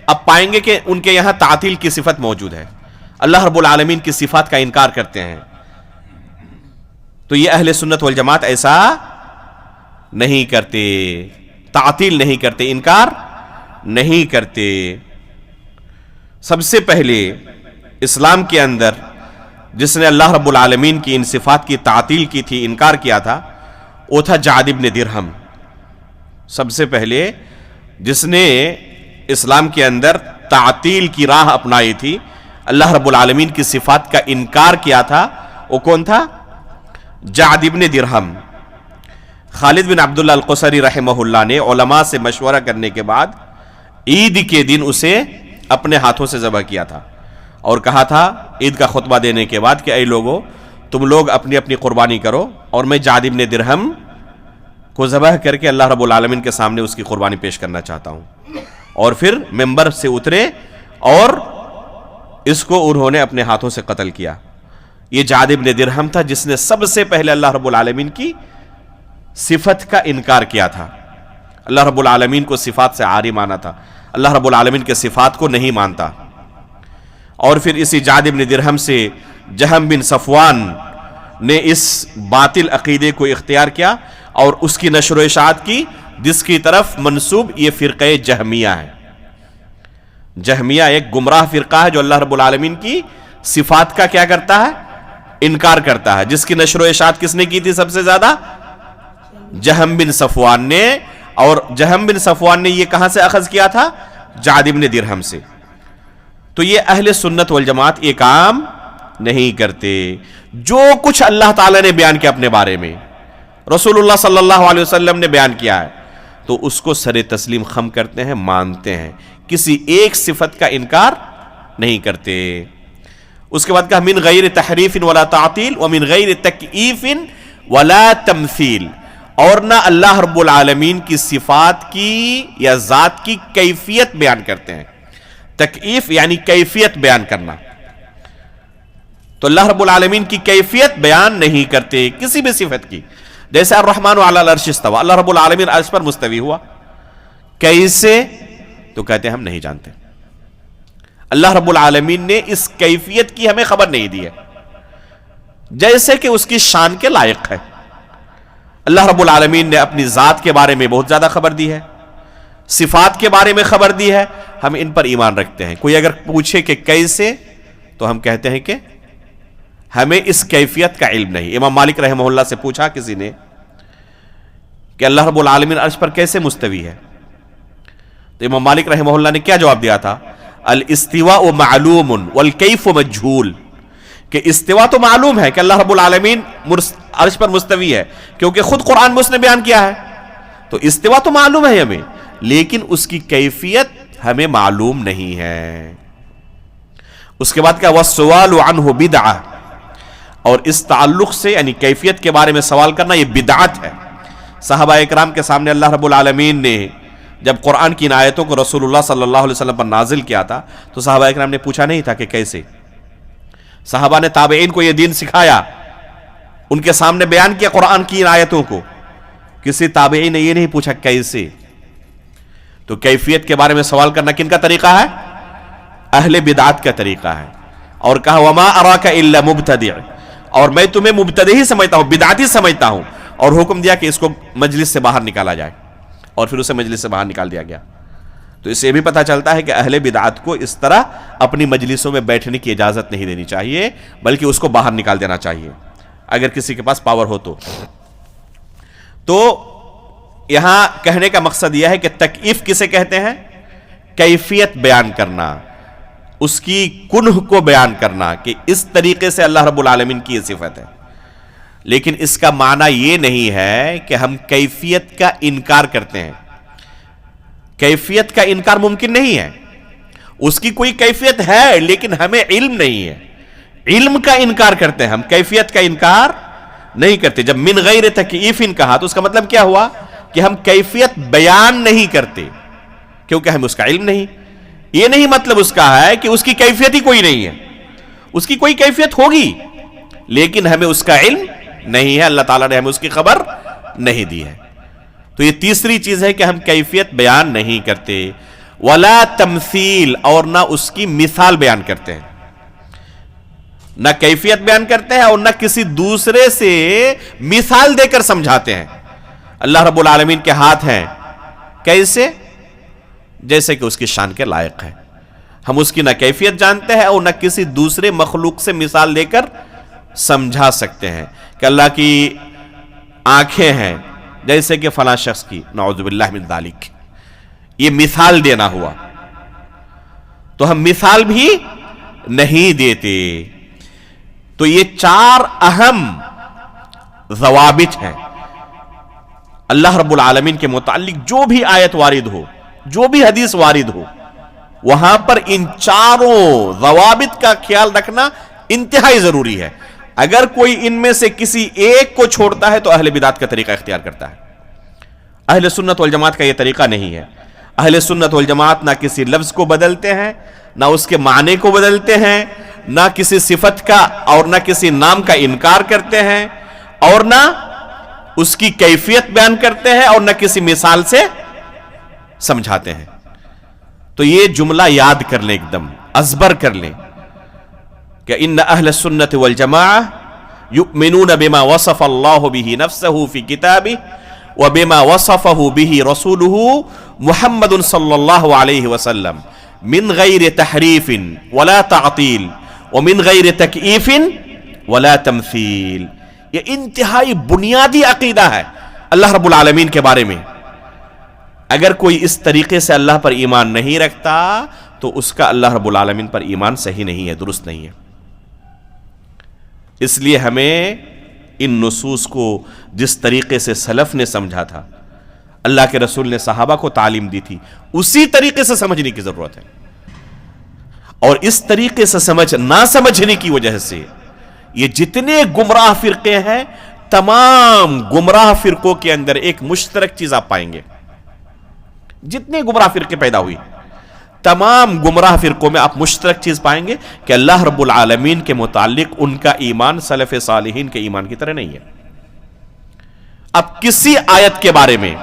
اب پائیں گے کہ ان کے یہاں تعطیل کی صفت موجود ہے، اللہ رب العالمین کی صفات کا انکار کرتے ہیں. تو یہ اہل سنت والجماعت ایسا نہیں کرتے، تعطیل نہیں کرتے، انکار نہیں کرتے. سب سے پہلے اسلام کے اندر جس نے اللہ رب العالمین کی ان صفات کی تعطیل کی تھی، انکار کیا تھا، وہ تھا جعد بن درہم. سب سے پہلے جس نے اسلام کے اندر تعطیل کی راہ اپنائی تھی، اللہ رب العالمین کی صفات کا انکار کیا تھا، وہ کون تھا؟ جعد بن درہم. خالد بن عبداللہ القصری رحمہ اللہ نے علماء سے مشورہ کرنے کے بعد عید کے دن اسے اپنے ہاتھوں سے ذبح کیا تھا اور کہا تھا عید کا خطبہ دینے کے بعد کہ اے لوگو، تم لوگ اپنی اپنی قربانی کرو اور میں جعد بن درہم کو ذبح کر کے اللہ رب العالمین کے سامنے اس کی قربانی پیش کرنا چاہتا ہوں. اور پھر منبر سے اترے اور اس کو انہوں نے اپنے ہاتھوں سے قتل کیا. یہ جعد بن درہم تھا جس نے سب سے پہلے اللہ رب العالمین کی صفت کا انکار کیا تھا. اللہ رب العالمین کو صفات سے عاری مانا تھا، اللہ رب العالمین کے صفات کو نہیں مانتا. اور پھر اسی جعد بن درہم سے جہم بن صفوان نے اس باطل عقیدے کو اختیار کیا اور اس کی نشر و اشاعت کی، جس کی طرف منسوب یہ فرقہ جہمیہ ہے. جہمیہ ایک گمراہ فرقہ ہے جو اللہ رب العالمین کی صفات کا کیا کرتا ہے؟ انکار کرتا ہے. جس کی نشر و اشاعت کس نے کی تھی سب سے زیادہ؟ جہم بن صفوان نے. اور جہم بن صفوان نے یہ کہاں سے اخذ کیا تھا؟ جعد بن درہم سے. تو یہ اہل سنت والجماعت یہ کام نہیں کرتے. جو کچھ اللہ تعالیٰ نے بیان کیا اپنے بارے میں، رسول اللہ صلی اللہ علیہ وسلم نے بیان کیا ہے، تو اس کو سر تسلیم خم کرتے ہیں، مانتے ہیں، کسی ایک صفت کا انکار نہیں کرتے. اس کے بعد کہا من غیر تحریف ولا تعطیل ومن غیر تکییف ولا تمثیل. اور نہ اللہ رب العالمین کی صفات کی یا ذات کی کیفیت بیان کرتے ہیں. تکییف یعنی کیفیت بیان کرنا. تو اللہ رب العالمین کی کیفیت بیان نہیں کرتے کسی بھی صفت کی. جیسے الرحمن علی العرش استوى، اللہ رب العالمین عرش پر مستوی ہوا، کیسے؟ تو کہتے ہیں ہم نہیں جانتے. اللہ رب العالمین نے اس کیفیت کی ہمیں خبر نہیں دی ہے، جیسے کہ اس کی شان کے لائق ہے. اللہ رب العالمین نے اپنی ذات کے بارے میں بہت زیادہ خبر دی ہے، صفات کے بارے میں خبر دی ہے، ہم ان پر ایمان رکھتے ہیں. کوئی اگر پوچھے کہ کیسے، تو ہم کہتے ہیں کہ ہمیں اس کیفیت کا علم نہیں. امام مالک رحمہ اللہ سے پوچھا کسی نے کہ اللہ رب العالمین عرش پر کیسے مستوی ہے؟ تو امام مالک رحمہ اللہ نے کیا جواب دیا تھا؟ الاستواء معلوم والکیف مجہول. کہ استوا تو معلوم ہے کہ اللہ رب العالمین عرش پر مستوی ہے، کیونکہ خود قرآن میں اس نے بیان کیا ہے. تو استوا تو معلوم ہے ہمیں، لیکن اس کی کیفیت ہمیں معلوم نہیں ہے. اس کے بعد کیا؟ والسؤال عنہ بدعہ. اور اس تعلق سے یعنی کیفیت کے بارے میں سوال کرنا یہ بدعت ہے. صحابہ اکرام کے سامنے اللہ رب العالمین نے جب قرآن کی ان آیتوں کو رسول اللہ صلی اللہ علیہ وسلم پر نازل کیا تھا تو صحابہ اکرام نے پوچھا نہیں تھا کہ کیسے. صحابہ نے تابعین کو یہ دین سکھایا، ان کے سامنے بیان کیا قرآن کی ان آیتوں کو. کسی تابعی نے یہ نہیں پوچھا کیسے. تو کیفیت کے بارے میں سوال کرنا کن کا طریقہ ہے؟ اہل بدعات کا طریقہ ہے. اور کہا وما اراک الا مبتدع، اور میں تمہیں مبتدع ہی سمجھتا ہوں، بدعتی سمجھتا ہوں. اور حکم دیا کہ اس کو مجلس سے باہر نکالا جائے، اور پھر اسے مجلس سے باہر نکال دیا گیا. تو اس سے بھی پتہ چلتا ہے کہ اہل بدعات کو اس طرح اپنی مجلسوں میں بیٹھنے کی اجازت نہیں دینی چاہیے، بلکہ اس کو باہر نکال دینا چاہیے اگر کسی کے پاس پاور ہو تو. تو یہاں کہنے کا مقصد یہ ہے کہ تکییف کسے کہتے ہیں؟ کیفیت بیان کرنا، اس کی کنہ کو بیان کرنا کہ اس طریقے سے اللہ رب العالمین کی یہ صفت ہے. لیکن اس کا معنی یہ نہیں ہے کہ ہم کیفیت کا انکار کرتے ہیں. کیفیت کا انکار ممکن نہیں ہے. اس کی کوئی کیفیت ہے لیکن ہمیں علم نہیں ہے. علم کا انکار کرتے ہیں ہم، کیفیت کا انکار نہیں کرتے. جب من غیر تکییف کہا تو اس کا مطلب کیا ہوا؟ کہ ہم کیفیت بیان نہیں کرتے کیونکہ ہمیں اس کا علم نہیں. یہ نہیں مطلب اس کا ہے کہ اس کی کیفیت ہی کوئی نہیں ہے. اس کی کوئی کیفیت ہوگی لیکن ہمیں اس کا علم نہیں ہے، اللہ تعالیٰ نے ہمیں اس کی خبر نہیں دی ہے. تو یہ تیسری چیز ہے کہ ہم کیفیت بیان نہیں کرتے. ولا تمثیل، اور نہ اس کی مثال بیان کرتے ہیں. نہ کیفیت بیان کرتے ہیں اور نہ کسی دوسرے سے مثال دے کر سمجھاتے ہیں. اللہ رب العالمین کے ہاتھ ہیں، کیسے؟ جیسے کہ اس کی شان کے لائق ہے. ہم اس کی نہ کیفیت جانتے ہیں اور نہ کسی دوسرے مخلوق سے مثال دے کر سمجھا سکتے ہیں کہ اللہ کی آنکھیں ہیں جیسے کہ فلاں شخص کی، نعوذ باللہ من ذالک. یہ مثال دینا ہوا. تو ہم مثال بھی نہیں دیتے. تو یہ چار اہم ضوابط ہیں اللہ رب العالمین کے متعلق. جو بھی آیت وارد ہو، جو بھی حدیث وارد ہو، وہاں پر ان چاروں ضوابط کا خیال رکھنا انتہائی ضروری ہے. اگر کوئی ان میں سے کسی ایک کو چھوڑتا ہے تو اہل بدعت کا طریقہ اختیار کرتا ہے. اہل سنت والجماعت کا یہ طریقہ نہیں ہے. اہل سنت والجماعت نہ کسی لفظ کو بدلتے ہیں، نہ اس کے معنی کو بدلتے ہیں، نہ کسی صفت کا اور نہ کسی نام کا انکار کرتے ہیں، اور نہ اس کی کیفیت بیان کرتے ہیں، اور نہ کسی مثال سے سمجھاتے ہیں. تو یہ جملہ یاد کر لیں، ایک دم ازبر کر لیں کہ ان اہل السنت والجماعہ یؤمنون بما وصف اللہ بہ نفسہ فی کتابہ وبما وصفہ بہ رسولہ محمد صلی اللہ علیہ وسلم من غیر تحریف ولا تعطیل ومن غیر تکییف ولا تمثیل. یہ انتہائی بنیادی عقیدہ ہے اللہ رب العالمین کے بارے میں. اگر کوئی اس طریقے سے اللہ پر ایمان نہیں رکھتا تو اس کا اللہ رب العالمین پر ایمان صحیح نہیں ہے، درست نہیں ہے. اس لیے ہمیں ان نصوص کو جس طریقے سے سلف نے سمجھا تھا، اللہ کے رسول نے صحابہ کو تعلیم دی تھی، اسی طریقے سے سمجھنے کی ضرورت ہے. اور اس طریقے سے نہ سمجھنے کی وجہ سے یہ جتنے گمراہ فرقے ہیں، تمام گمراہ فرقوں کے اندر ایک مشترک چیز آپ پائیں گے. جتنے گمراہ فرقے پیدا ہوئی، تمام گمراہ فرقوں میں آپ مشترک چیز پائیں گے کہ اللہ رب العالمین کے متعلق ان کا ایمان سلف صالحین کے ایمان کی طرح نہیں ہے. اب کسی آیت کے بارے میں،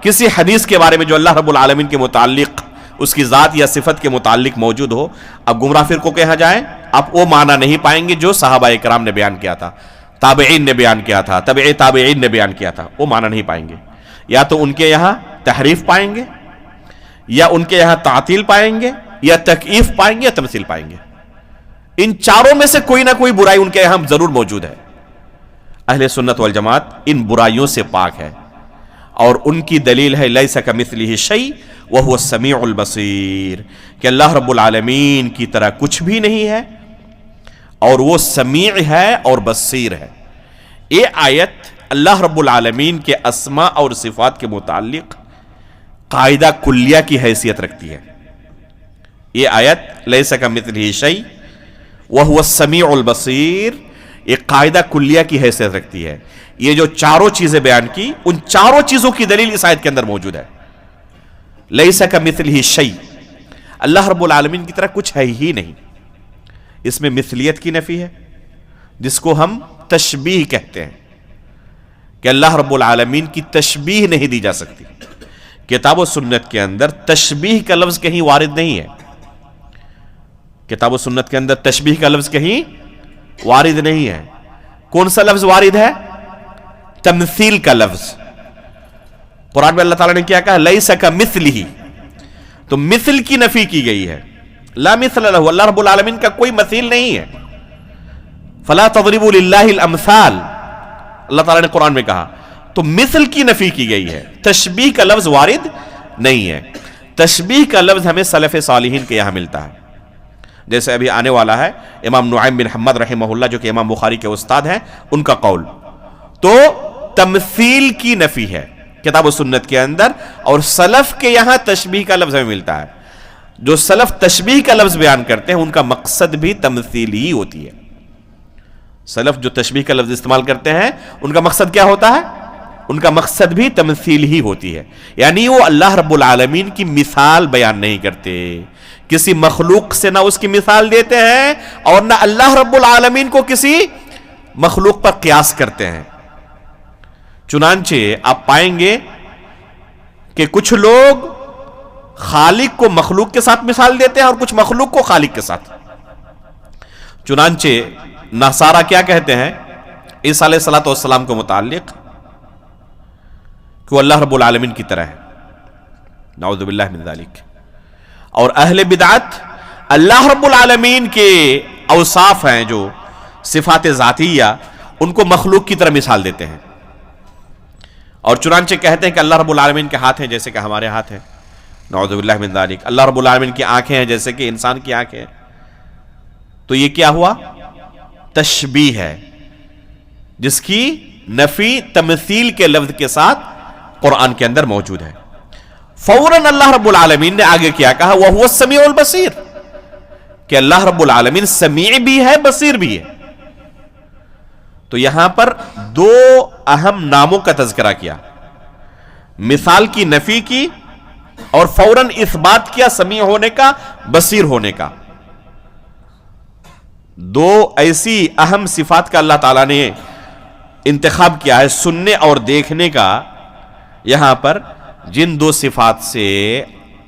کسی حدیث کے بارے میں جو اللہ رب العالمین کے متعلق، اس کی ذات یا صفت کے متعلق موجود ہو، اب گمراہ فرقوں کے یہاں جائیں، آپ وہ معنی نہیں پائیں گے جو صحابہ کرام نے بیان کیا تھا، تابعین نے بیان کیا تھا، تبع تابعین نے بیان کیا تھا. وہ معنی نہیں پائیں گے. یا تو ان کے یہاں تحریف پائیں گے، یا ان کے یہاں تعطیل پائیں گے، یا تکییف پائیں گے، یا تمثیل پائیں گے. ان چاروں میں سے کوئی نہ کوئی برائی ان کے یہاں ضرور موجود ہے. اہل سنت والجماعت ان برائیوں سے پاک ہے اور ان کی دلیل ہے لیس کمثلہ شیء وہو السمیع البصیر کہ اللہ رب العالمین کی طرح کچھ بھی نہیں ہے اور وہ سمیع ہے اور بصیر ہے. یہ آیت اللہ رب العالمین کے اسماء اور صفات کے متعلق قاعدہ کلیہ کی حیثیت رکھتی ہے. یہ آیت لیس کمثلہ شیء وہو السمیع البصیر یہ قاعدہ کلیہ کی حیثیت رکھتی ہے. یہ جو چاروں چیزیں بیان کی ان چاروں چیزوں کی دلیل اس آیت کے اندر موجود ہے. لیس کمثلہ شیء اللہ رب العالمین کی طرح کچھ ہے ہی نہیں. اس میں مثلیت کی نفی ہے جس کو ہم تشبیہ کہتے ہیں کہ اللہ رب العالمین کی تشبیہ نہیں دی جا سکتی. کتاب و سنت کے اندر تشبیہ کا لفظ کہیں وارد نہیں ہے. کتاب و سنت کے اندر تشبیہ کا لفظ کہیں وارد نہیں ہے. کون سا لفظ وارد ہے؟ تمثیل کا لفظ. قرآن میں اللہ تعالیٰ نے کیا کہا؟ لیس کمثلہ، تو مثل کی نفی کی گئی ہے. لا مثل لہ، اللہ رب العالمین کا کوئی مثیل نہیں ہے. فلا تضربوا للہ الامثال اللہ تعالیٰ نے قرآن میں کہا، تو مثل کی نفی کی گئی ہے. تشبیہ کا لفظ وارد نہیں ہے. تشبیہ کا لفظ ہمیں سلف صالحین کے یہاں ملتا ہے. جیسے ابھی آنے والا ہے امام نعیم بن حماد رحمہ اللہ جو کہ امام بخاری کے استاد ہیں، ان کا قول. تو تمثیل کی نفی ہے کتاب و سنت کے اندر، اور سلف کے یہاں تشبیہ کا لفظ ہمیں ملتا ہے. جو سلف تشبیہ کا لفظ بیان کرتے ہیں ان کا مقصد بھی تمثیل ہی ہوتی ہے. سلف جو تشبیہ کا لفظ استعمال کرتے ہیں ان کا مقصد کیا ہوتا ہے؟ ان کا مقصد بھی تمثیل ہی ہوتی ہے. یعنی وہ اللہ رب العالمین کی مثال بیان نہیں کرتے، کسی مخلوق سے نہ اس کی مثال دیتے ہیں اور نہ اللہ رب العالمین کو کسی مخلوق پر قیاس کرتے ہیں. چنانچہ آپ پائیں گے کہ کچھ لوگ خالق کو مخلوق کے ساتھ مثال دیتے ہیں اور کچھ مخلوق کو خالق کے ساتھ. چنانچہ نصارہ کیا کہتے ہیں عیسیٰ علیہ الصلوۃ والسلام کو متعلق کہ وہ اللہ رب العالمین کی طرح ہے. نعوذ باللہ من ذالک. اور اہل بدعت اللہ رب العالمین کے اوصاف ہیں جو صفات ذاتیہ ان کو مخلوق کی طرح مثال دیتے ہیں اور چنانچہ کہتے ہیں کہ اللہ رب العالمین کے ہاتھ ہیں جیسے کہ ہمارے ہاتھ ہیں. نعوذ باللہ من ذالک. اللہ رب العالمین کی آنکھیں ہیں جیسے کہ انسان کی آنکھیں ہیں. تو یہ کیا ہوا؟ تشبیہ ہے جس کی نفی تمثیل کے لفظ کے ساتھ قرآن کے اندر موجود ہے. فوراً اللہ رب العالمین نے آگے کیا کہا؟ وَهُوَ السَّمِيعُ الْبَصِيرُ کہ اللہ رب العالمین سمیع بھی ہے بصیر بھی ہے. تو یہاں پر دو اہم ناموں کا تذکرہ کیا، مثال کی نفی کی اور فوراً اثبات کیا سمیع ہونے کا بصیر ہونے کا. دو ایسی اہم صفات کا اللہ تعالیٰ نے انتخاب کیا ہے سننے اور دیکھنے کا. یہاں پر جن دو صفات سے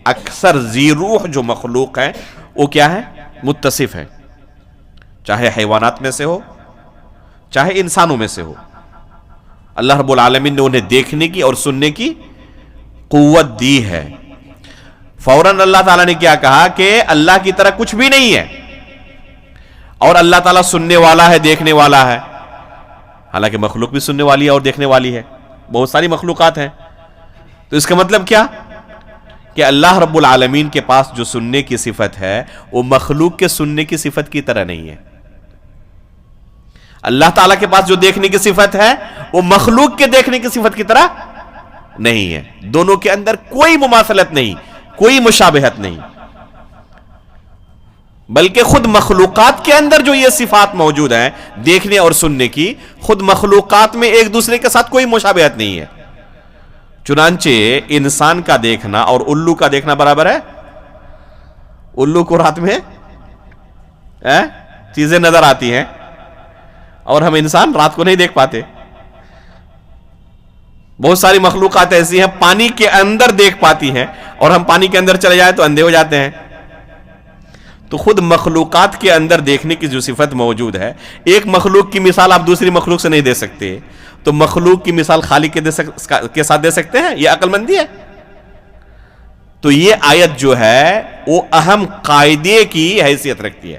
اکثر ذی روح جو مخلوق ہیں وہ کیا ہے؟ متصف ہے، چاہے حیوانات میں سے ہو چاہے انسانوں میں سے ہو. اللہ رب العالمین نے انہیں دیکھنے کی اور سننے کی قوت دی ہے. فوراً اللہ تعالیٰ نے کیا کہا کہ اللہ کی طرح کچھ بھی نہیں ہے اور اللہ تعالیٰ سننے والا ہے دیکھنے والا ہے. حالانکہ مخلوق بھی سننے والی ہے اور دیکھنے والی ہے، بہت ساری مخلوقات ہیں. تو اس کا مطلب کیا کہ اللہ رب العالمین کے پاس جو سننے کی صفت ہے وہ مخلوق کے سننے کی صفت کی طرح نہیں ہے. اللہ تعالیٰ کے پاس جو دیکھنے کی صفت ہے وہ مخلوق کے دیکھنے کی صفت کی طرح نہیں ہے. دونوں کے اندر کوئی مماثلت نہیں، کوئی مشابہت نہیں، بلکہ خود مخلوقات کے اندر جو یہ صفات موجود ہیں دیکھنے اور سننے کی، خود مخلوقات میں ایک دوسرے کے ساتھ کوئی مشابہت نہیں ہے. چنانچہ انسان کا دیکھنا اور الو کا دیکھنا برابر ہے. الو کو رات میں چیزیں نظر آتی ہیں اور ہم انسان رات کو نہیں دیکھ پاتے. بہت ساری مخلوقات ایسی ہیں پانی کے اندر دیکھ پاتی ہیں اور ہم پانی کے اندر چلے جائیں تو اندھے ہو جاتے ہیں. تو خود مخلوقات کے اندر دیکھنے کی جو صفت موجود ہے، ایک مخلوق کی مثال آپ دوسری مخلوق سے نہیں دے سکتے، تو مخلوق کی مثال خالق کے ساتھ دے سکتے ہیں؟ یہ عقل مندی ہے. تو یہ آیت جو ہے وہ اہم قاعدے کی حیثیت رکھتی ہے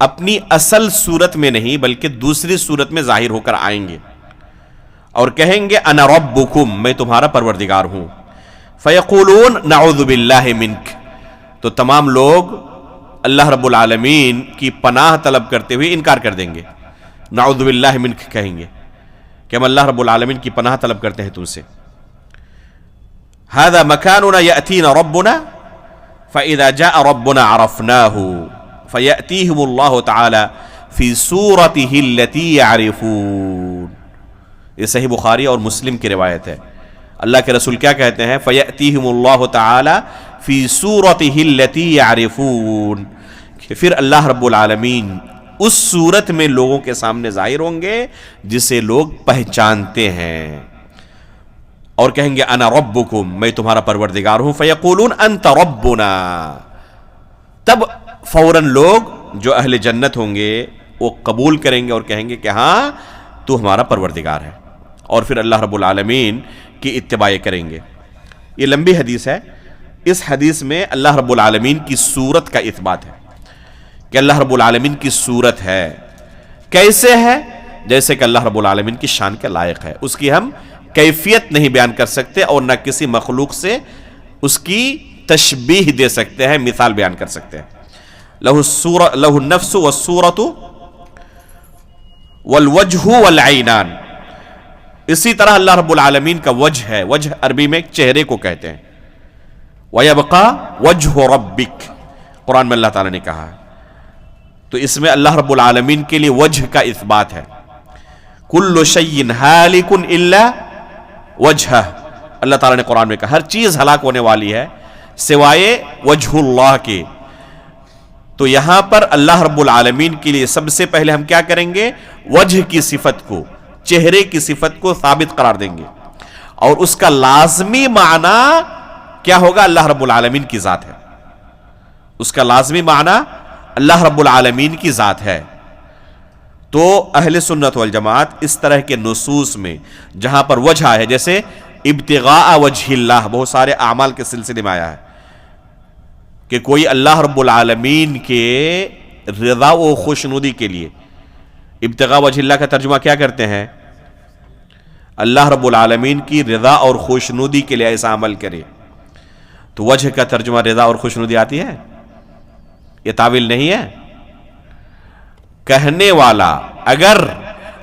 اپنی اصل صورت میں نہیں بلکہ دوسری صورت میں ظاہر ہو کر آئیں گے اور کہیں گے انا ربکم، میں تمہارا پروردگار ہوں. فیقولون نعوذ باللہ منک، تو تمام لوگ اللہ رب العالمین کی پناہ طلب کرتے ہوئے انکار کر دیں گے. نعوذ باللہ منک کہیں گے کہ ہم اللہ رب العالمین کی پناہ طلب کرتے ہیں تم سے. هذا مكاننا يأتينا ربنا فإذا جاء ربنا عرفناه فيأتيهم الله تعالى في صورته التي يعرفون. یہ صحیح بخاری اور مسلم کی روایت ہے. اللہ کے رسول کیا کہتے ہیں؟ فَيَأْتِيهِمُ اللَّهُ تَعَالَى فِي صُورَتِهِ الَّتِي يَعْرِفُونَ، کہ پھر اللہ رب العالمین اس صورت میں لوگوں کے سامنے ظاہر ہوں گے جسے لوگ پہچانتے ہیں، اور کہیں گے انا ربکم، میں تمہارا پروردگار ہوں. فیقولون انت ربنا، تب فوراً لوگ جو اہل جنت ہوں گے وہ قبول کریں گے اور کہیں گے کہ ہاں تو ہمارا پروردگار ہے، اور پھر اللہ رب العالمین کی اتباع کریں گے. یہ لمبی حدیث ہے. اس حدیث میں اللہ رب العالمین کی صورت کا اثبات ہے کہ اللہ رب العالمین کی صورت ہے. کیسے ہے؟ جیسے کہ اللہ رب العالمین کی شان کے لائق ہے. اس کی ہم کیفیت نہیں بیان کر سکتے اور نہ کسی مخلوق سے اس کی تشبیہ دے سکتے ہیں، مثال بیان کر سکتے ہیں. لہ النفس والصورت والوجہ والعینان. اسی طرح اللہ رب العالمین کا وجہ ہے. وجہ عربی میں چہرے کو کہتے ہیں. وَيَبْقَى وَجْهُ رَبِّكَ، قرآن میں اللہ تعالیٰ نے کہا ہے. تو اس میں اللہ رب العالمین کے لیے وجہ کا اثبات ہے. کل شیء ہالک الا وجہہ، اللہ تعالیٰ نے قرآن میں کہا ہر چیز ہلاک ہونے والی ہے سوائے وجہ اللہ کے. تو یہاں پر اللہ رب العالمین کے لیے سب سے پہلے ہم کیا کریں گے؟ وجہ کی صفت کو، چہرے کی صفت کو ثابت قرار دیں گے، اور اس کا لازمی معنی کیا ہوگا؟ اللہ رب العالمین کی ذات ہے. اس کا لازمی معنی اللہ رب العالمین کی ذات ہے. تو اہل سنت والجماعت اس طرح کے نصوص میں جہاں پر وجہ ہے، جیسے ابتغاء وجہ اللہ، بہت سارے اعمال کے سلسلے میں آیا ہے کہ کوئی اللہ رب العالمین کے رضا و خوشنودی کے لیے، ابتغاء وجہ اللہ کا ترجمہ کیا کرتے ہیں؟ اللہ رب العالمین کی رضا اور خوشنودی کے لیے ایسا عمل کرے. تو وجہ کا ترجمہ رضا اور خوشنودی آتی ہے؟ یہ تعویل نہیں ہے. کہنے والا اگر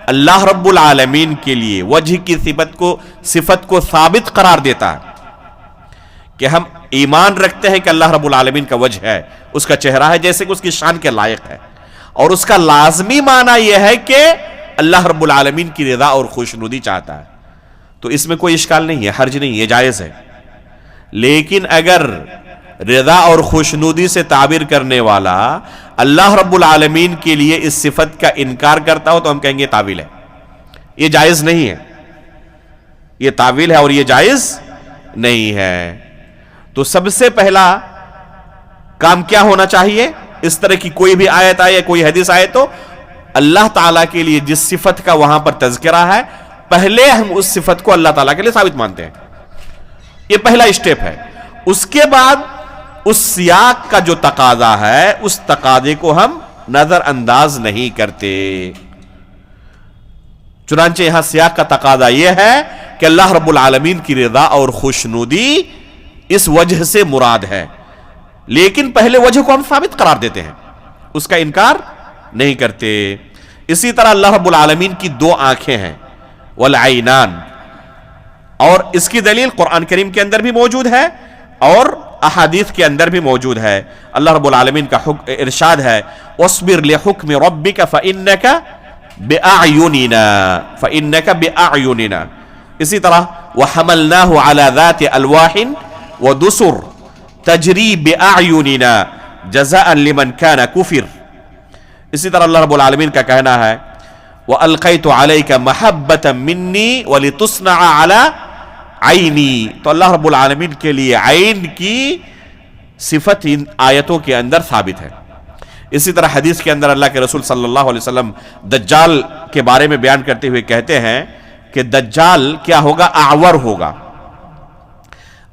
اللہ رب العالمین کے لیے وجہ کی صفت کو ثابت قرار دیتا ہے کہ ہم ایمان رکھتے ہیں کہ اللہ رب العالمین کا وجہ ہے، اس کا چہرہ ہے جیسے کہ اس کی شان کے لائق ہے، اور اس کا لازمی معنی یہ ہے کہ اللہ رب العالمین کی رضا اور خوشنودی چاہتا ہے، تو اس میں کوئی اشکال نہیں ہے، حرج نہیں، یہ جائز ہے. لیکن اگر رضا اور خوشنودی سے تعبیر کرنے والا اللہ رب العالمین کے لیے اس صفت کا انکار کرتا ہو تو ہم کہیں گے تعویل ہے. یہ جائز نہیں ہے، یہ تعویل ہے اور یہ جائز نہیں ہے. تو سب سے پہلا کام کیا ہونا چاہیے؟ اس طرح کی کوئی بھی آیت آئے، کوئی حدیث آئے تو اللہ تعالیٰ کے لیے جس صفت کا وہاں پر تذکرہ ہے پہلے ہم اس صفت کو اللہ تعالیٰ کے لیے ثابت مانتے ہیں. یہ پہلا اسٹیپ ہے. اس کے بعد اس سیاق کا جو تقاضا ہے اس تقاضے کو ہم نظر انداز نہیں کرتے. چنانچہ یہاں سیاق کا تقاضا یہ ہے کہ اللہ رب العالمین کی رضا اور خوشنودی اس وجہ سے مراد ہے، لیکن پہلے وجہ کو ہم ثابت قرار دیتے ہیں، اس کا انکار نہیں کرتے. اسی طرح اللہ رب العالمین کی دو آنکھیں ہیں، والعینان، اور اس کی دلیل قرآن کریم کے اندر بھی موجود ہے اور احادیث کے اندر بھی موجود ہے. اللہ رب العالمین کا ارشاد ہے وَاصْبِرْ لِحُكْمِ رَبِّكَ فَإِنَّكَ بِأَعْيُنِنَا. اسی طرح وَحَمَلْنَاهُ عَلَى ذَاتِ أَلْوَاحٍ وَدُسُرٍ تَجْرِي بِأَعْيُنِنَا جَزَاءً لِمَنْ كَانَ كُفِرٍ. اسی طرح اللہ رب العالمین کا کہنا ہے وَأَلْقَيْتُ عَلَيْكَ مَحَبَّةً مِّنِّي وَلِتُصْنَعَ عَلَى عینی. تو اللہ رب العالمین کے لیے عین کی صفت ان آیتوں کے اندر ثابت ہے. اسی طرح حدیث کے اندر اللہ کے رسول صلی اللہ علیہ وسلم دجال کے بارے میں بیان کرتے ہوئے کہتے ہیں کہ دجال کیا ہوگا؟ اعور ہوگا.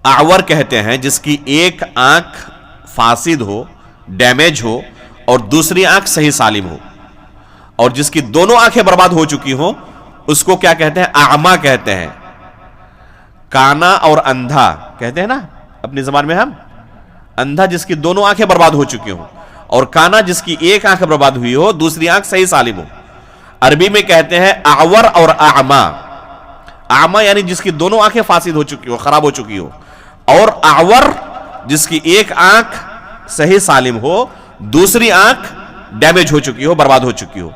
اعور کہتے ہیں جس کی ایک آنکھ فاسد ہو، ڈیمیج ہو، اور دوسری آنکھ صحیح سالم ہو، اور جس کی دونوں آنکھیں برباد ہو چکی ہوں اس کو کیا کہتے ہیں؟ اعما کہتے ہیں. کانا اور اندھا کہتے ہیں نا اپنی زبان میں ہم. اندھا جس کی دونوں آنکھیں برباد ہو چکی ہوں، اور کانا جس کی ایک آنکھ برباد ہوئی ہو دوسری آنکھ صحیح سالم ہو. عربی میں کہتے ہیں اعور اور اعما. اعما یعنی جس کی دونوں آنکھیں فاسد ہو چکی ہو، خراب ہو چکی ہو، اور اعور جس کی ایک آنکھ صحیح سالم ہو دوسری آنکھ ڈیمیج ہو چکی ہو، برباد ہو چکی ہو.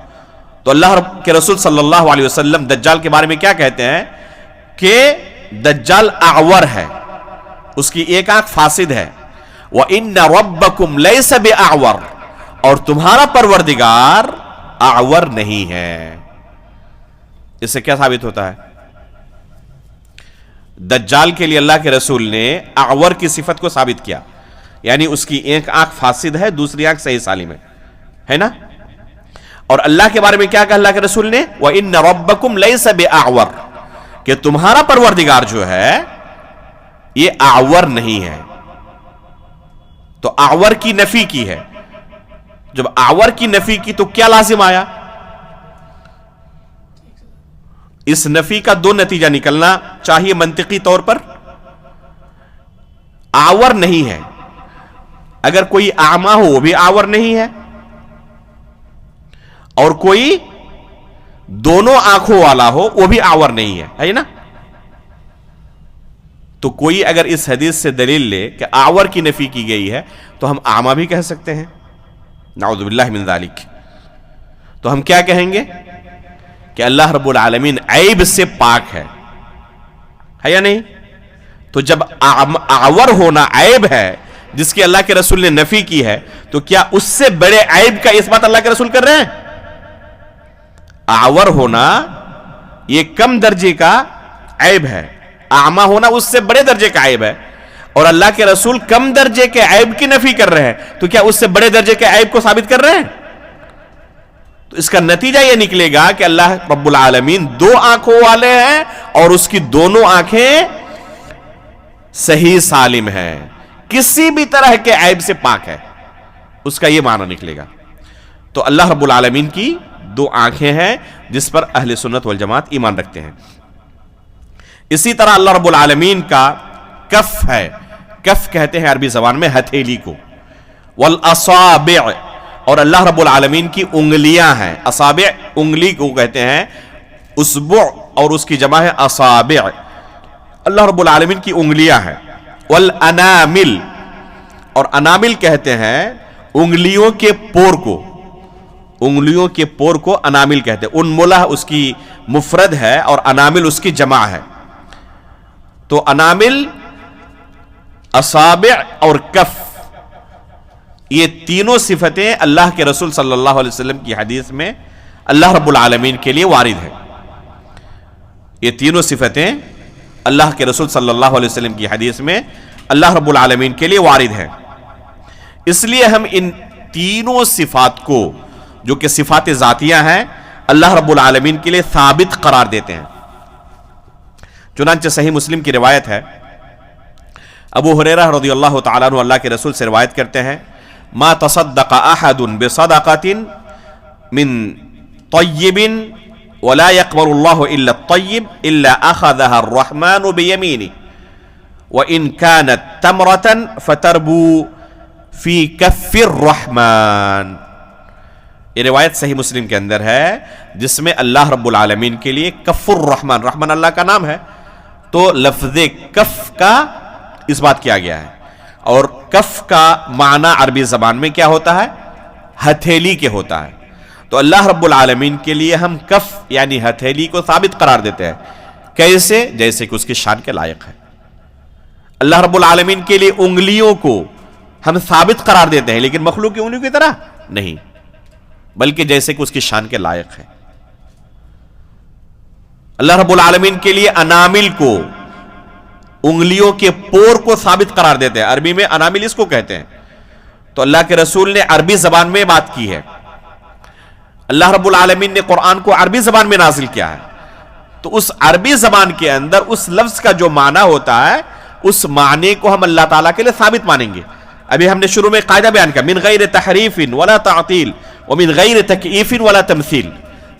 تو اللہ کے رسول صلی اللہ علیہ وسلم دجال کے بارے میں کیا کہتے ہیں کہ دجال اعور ہے، اس کی ایک آنکھ فاسد ہے. وَإِنَّ رَبَّكُمْ لَيْسَ بِأَعْوَرٍ، اور تمہارا پروردگار اعور نہیں ہے. اس سے کیا ثابت ہوتا ہے؟ دجال کے لیے اللہ کے رسول نے اعور کی صفت کو ثابت کیا، یعنی اس کی ایک آنکھ فاسد ہے دوسری آنکھ صحیح سالم ہے نا. اور اللہ کے بارے میں کیا کہا اللہ کے رسول نے؟ وَإِنَّ رَبَّكُمْ لَيْسَ بِأَعْوَرٍ، کہ تمہارا پروردگار جو ہے یہ اعور نہیں ہے. تو اعور کی نفی کی ہے. جب اعور کی نفی کی تو کیا لازم آیا؟ اس نفی کا دو نتیجہ نکلنا چاہیے منطقی طور پر. اعور نہیں ہے، اگر کوئی اعما ہو وہ بھی اعور نہیں ہے، اور کوئی دونوں آنکھوں والا ہو وہ بھی اعور نہیں ہے نا. تو کوئی اگر اس حدیث سے دلیل لے کہ اعور کی نفی کی گئی ہے تو ہم اعما بھی کہہ سکتے ہیں، نعوذ باللہ من ذالک. تو ہم کیا کہیں گے کہ اللہ رب العالمین عیب سے پاک ہے یا نہیں؟ تو جب اعور ہونا عیب ہے جس کی اللہ کے رسول نے نفی کی ہے، تو کیا اس سے بڑے عیب کا اس بات اللہ کے رسول کر رہے ہیں؟ اعور ہونا یہ کم درجے کا عیب ہے، اعما ہونا اس سے بڑے درجے کا عیب ہے، اور اللہ کے رسول کم درجے کے عیب کی نفی کر رہے ہیں، تو کیا اس سے بڑے درجے کے عیب کو ثابت کر رہے ہیں؟ تو اس کا نتیجہ یہ نکلے گا کہ اللہ رب العالمین دو آنکھوں والے ہیں اور اس کی دونوں آنکھیں صحیح سالم ہیں، کسی بھی طرح کے عیب سے پاک ہے. اس کا یہ معنی نکلے گا. تو اللہ رب العالمین کی دو آنکھیں ہیں جس پر اہل سنت والجماعت ایمان رکھتے ہیں. اسی طرح اللہ رب العالمین کا کف ہے. کف کہتے ہیں عربی زبان میں ہتھیلی کو. والاصابع، اور اللہ رب العالمین کی انگلیاں ہیں. اصابع انگلی کو کہتے ہیں، اسبع اور اس کی جمع ہے اصابع. اللہ رب العالمین کی انگلیاں ہیں. والانامل، اور انامل کہتے ہیں انگلیوں کے پور کو. انگلیوں کے پور کو انامل کہتے ہیں. انملہ اس کی مفرد ہے اور انامل اس کی جمع ہے. تو انامل، اصابع اور کف، یہ تینوں صفتیں اللہ کے رسول صلی اللہ علیہ وسلم کی حدیث میں اللہ رب العالمین کے لیے وارد ہیں. یہ تینوں صفتیں اللہ کے رسول صلی اللہ علیہ وسلم کی حدیث میں اللہ رب العالمین کے لیے وارد ہیں. اس لیے ہم ان تینوں صفات کو جو کہ صفات ذاتیہ ہیں اللہ رب العالمین کے لیے ثابت قرار دیتے ہیں. چنانچہ صحیح مسلم کی روایت ہے، ابو ہریرہ رضی اللہ تعالیٰ عنہ اللہ کے رسول سے روایت کرتے ہیں، ما تصدق احد بصدقۃ من طیب ولا يقبل اللہ الا الطیب الا اخذها الرحمن بیمینہ وان كانت تمرة فتربو فی کف الرحمن. یہ روایت صحیح مسلم کے اندر ہے جس میں اللہ رب العالمین کے لیے کف الرحمن، رحمن اللہ کا نام ہے، تو لفظ کف کا اس بات کیا گیا ہے. اور کف کا معنی عربی زبان میں کیا ہوتا ہے؟ ہتھیلی کے ہوتا ہے. تو اللہ رب العالمین کے لیے ہم کف یعنی ہتھیلی کو ثابت قرار دیتے ہیں. کیسے؟ جیسے کہ اس کی شان کے لائق ہے. اللہ رب العالمین کے لیے انگلیوں کو ہم ثابت قرار دیتے ہیں، لیکن مخلوق کی انگلیوں کی طرح نہیں، بلکہ جیسے کہ اس کی شان کے لائق ہے. اللہ رب العالمین کے لیے انامل کو، انگلیوں کے پور کو ثابت قرار دیتے ہیں. عربی میں انامل اس کو کہتے ہیں. تو اللہ کے رسول نے عربی زبان میں بات کی ہے. اللہ رب العالمین نے قرآن کو عربی زبان میں نازل کیا ہے، تو اس عربی زبان کے اندر اس لفظ کا جو معنی ہوتا ہے اس معنی کو ہم اللہ تعالیٰ کے لیے ثابت مانیں گے. ابھی ہم نے شروع میں قاعدہ بیان کیا، من غیر تحریف ولا تعطیل ومن غیر تکییف ولا تمثیل.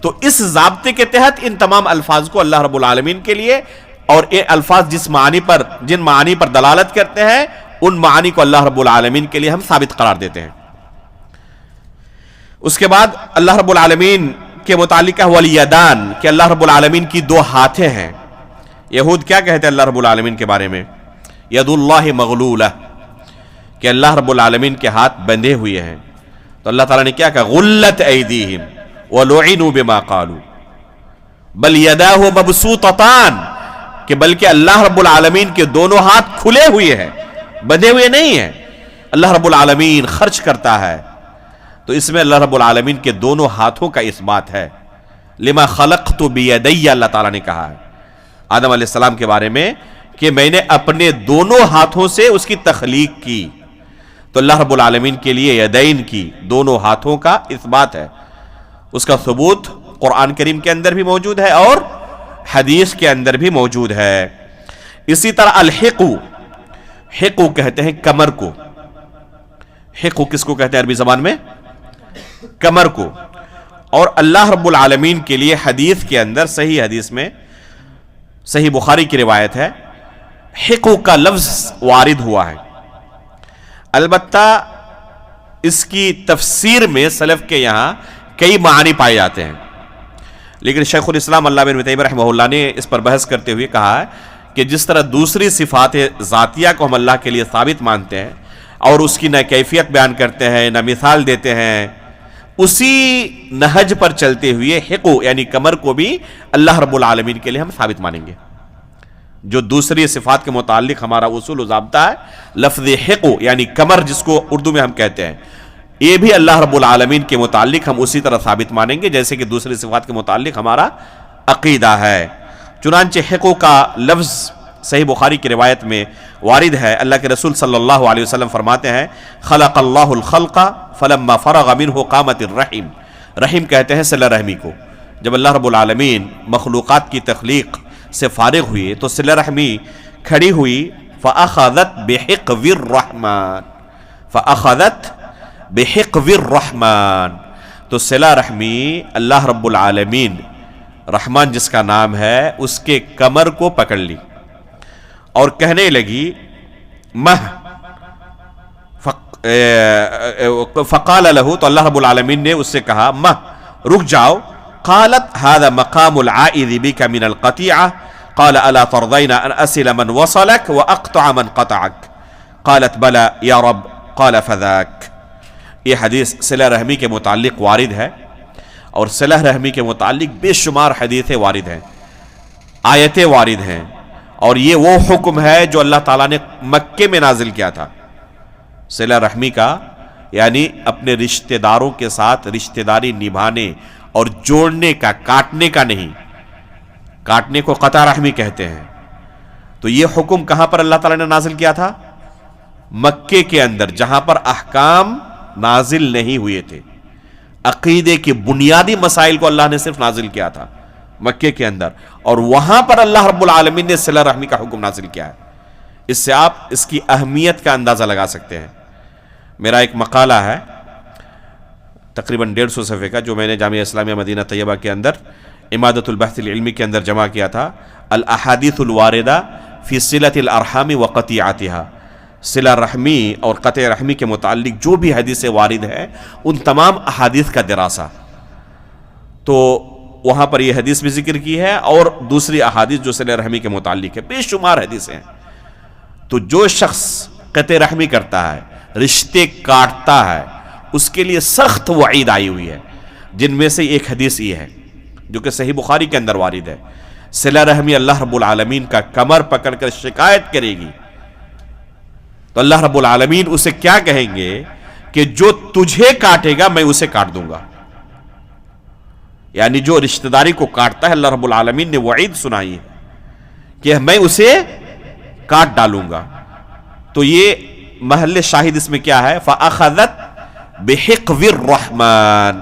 تو اس ضابطے کے تحت ان تمام الفاظ کو اللہ رب العالمین کے لیے، اور یہ الفاظ جن معانی پر دلالت کرتے ہیں ان معانی کو اللہ رب العالمین کے لیے ہم ثابت قرار دیتے ہیں. اس کے بعد اللہ رب العالمین کے متعلق والیدان کہ اللہ رب العالمین کی دو ہاتھیں ہیں. یہود کیا کہتے ہیں اللہ رب العالمین کے بارے میں؟ ید اللہ مغلولہ، کہ اللہ رب العالمین کے ہاتھ بندھے ہوئے ہیں. تو اللہ تعالیٰ نے کیا کہا؟ غلت ایدیہم وَلُعِنُوا بِمَا قَالُوا بَلْ يَدَاهُ مَبْسُوطَتَانِ، کہ بلکہ اللہ رب العالمین کے دونوں ہاتھ کھلے ہوئے ہیں، بندھے ہوئے نہیں ہیں. اللہ رب العالمین خرچ کرتا ہے، تو اس میں اللہ رب العالمین کے دونوں ہاتھوں کا اس بات ہے. لما خلقت بیدی، اللہ تعالیٰ نے کہا ہے آدم علیہ السلام کے بارے میں کہ میں نے اپنے دونوں ہاتھوں سے اس کی تخلیق کی. تو اللہ رب العالمین کے لیے یدین کی، دونوں ہاتھوں کا اس بات ہے. اس کا ثبوت قرآن کریم کے اندر بھی موجود ہے اور حدیث کے اندر بھی موجود ہے. اسی طرح الحقو، حقو کہتے ہیں کمر کو. حقو کس کو کہتے ہیں عربی زبان میں؟ کمر کو. اور اللہ رب العالمین کے لیے حدیث کے اندر، صحیح حدیث میں، صحیح بخاری کی روایت ہے، حقو کا لفظ وارد ہوا ہے. البتہ اس کی تفسیر میں سلف کے یہاں کئی معنی پائے جاتے ہیں، لیکن شیخ الاسلام علامہ ابن تیمیہ رحمہ اللہ نے اس پر بحث کرتے ہوئے کہا ہے کہ جس طرح دوسری صفات ذاتیہ کو ہم اللہ کے لیے ثابت مانتے ہیں اور اس کی نہ کیفیت بیان کرتے ہیں نہ مثال دیتے ہیں، اسی نہج پر چلتے ہوئے حقو یعنی کمر کو بھی اللہ رب العالمین کے لیے ہم ثابت مانیں گے. جو دوسری صفات کے متعلق ہمارا اصول و ضابطہ ہے، لفظ حقو یعنی کمر جس کو اردو میں ہم کہتے ہیں، یہ بھی اللہ رب العالمین کے متعلق ہم اسی طرح ثابت مانیں گے جیسے کہ دوسری صفات کے متعلق ہمارا عقیدہ ہے. چنانچہ حقو کا لفظ صحیح بخاری کی روایت میں وارد ہے. اللہ کے رسول صلی اللہ علیہ وسلم فرماتے ہیں خلق اللہ الخلق فلما فرغ منہ قامت الرحم. رحم کہتے ہیں صلہ رحمی کو. جب اللہ رب العالمین مخلوقات کی تخلیق سے فارغ ہوئے تو صلہ رحمی کھڑی ہوئی. فأخذت بحقو الرحمن، فأخذت بحقو الرحمن. تو صلہ رحمی اللہ رب العالمین، رحمان جس کا نام ہے، اس کے کمر کو پکڑ لی اور کہنے لگی مہ، فقال له، تو اللہ رب العالمین نے اس سے کہا مہ، رک جاؤ. قالت هذا مقام العائذ بك من القطيعة قال الا ترضين ان اصل من وصلك واقطع من قطعك قالت بلى يا رب قال فذاك. یہ حدیث صلہ رحمی کے متعلق وارد ہے، اور صلہ رحمی کے متعلق بے شمار حدیثیں وارد ہیں، آیتیں وارد ہیں، اور یہ وہ حکم ہے جو اللہ تعالیٰ نے مکے میں نازل کیا تھا صلہ رحمی کا، یعنی اپنے رشتہ داروں کے ساتھ رشتہ داری نبھانے اور جوڑنے کا، کاٹنے کا نہیں. کاٹنے کو قطع رحمی کہتے ہیں. تو یہ حکم کہاں پر اللہ تعالیٰ نے نازل کیا تھا؟ مکے کے اندر، جہاں پر احکام نازل نہیں ہوئے تھے. عقیدے کے بنیادی مسائل کو اللہ نے صرف نازل کیا تھا مکے کے اندر، اور وہاں پر اللہ رب العالمین نے صلہ رحمی کا حکم نازل کیا ہے. اس سے آپ اس کی اہمیت کا اندازہ لگا سکتے ہیں. میرا ایک مقالہ ہے تقریباً 150 صفحے کا، جو میں نے جامعہ اسلامیہ مدینہ طیبہ کے اندر امادۃ البحث العلمی کے اندر جمع کیا تھا. الاحادیث الواردہ فی صلۃ الارحام وقطیعتها، صلہ رحمی اور قطع رحمی کے متعلق جو بھی حدیث وارد ہے ان تمام احادیث کا دراسہ. تو وہاں پر یہ حدیث بھی ذکر کی ہے اور دوسری احادیث جو صلہ رحمی کے متعلق ہے، بے شمار حدیثیں ہیں. تو جو شخص قطع رحمی کرتا ہے، رشتے کاٹتا ہے، اس کے لیے سخت وعید آئی ہوئی ہے، جن میں سے ایک حدیث یہ ہے جو کہ صحیح بخاری کے اندر وارد ہے. صلہ رحمی اللہ رب العالمین کا کمر پکڑ کر شکایت کرے گی تو اللہ رب العالمین اسے کیا کہیں گے کہ جو تجھے کاٹے گا میں اسے کاٹ دوں گا. یعنی جو رشتہ داری کو کاٹتا ہے، اللہ رب العالمین نے وعید سنائی ہے کہ میں اسے کاٹ ڈالوں گا. تو یہ محل شاہد اس میں کیا ہے؟ فَأَخَذَتْ بِحِقْوِ الرَّحْمَانِ.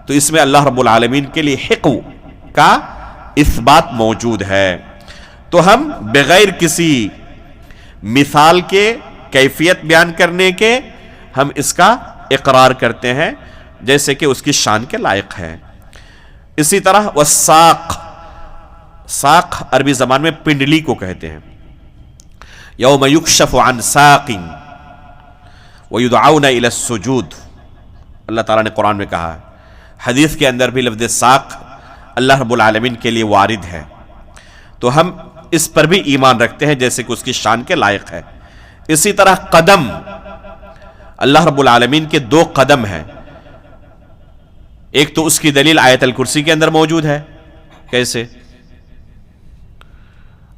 تو اس میں اللہ رب العالمین کے لیے حقو کا اثبات موجود ہے. تو ہم بغیر کسی مثال کے، کیفیت بیان کرنے کے ہم اس کا اقرار کرتے ہیں جیسے کہ اس کی شان کے لائق ہے. اسی طرح والساق، ساق عربی زبان میں پنڈلی کو کہتے ہیں. یوم یکشف عن ساق ویدعون الی السجود، اللہ تعالیٰ نے قرآن میں کہا ہے. حدیث کے اندر بھی لفظ ساق اللہ رب العالمین کے لیے وارد ہے، تو ہم اس پر بھی ایمان رکھتے ہیں جیسے کہ اس کی شان کے لائق ہے. اسی طرح قدم، اللہ رب العالمین کے 2 قدم ہیں. ایک تو اس کی دلیل آیت الکرسی کے اندر موجود ہے. کیسے؟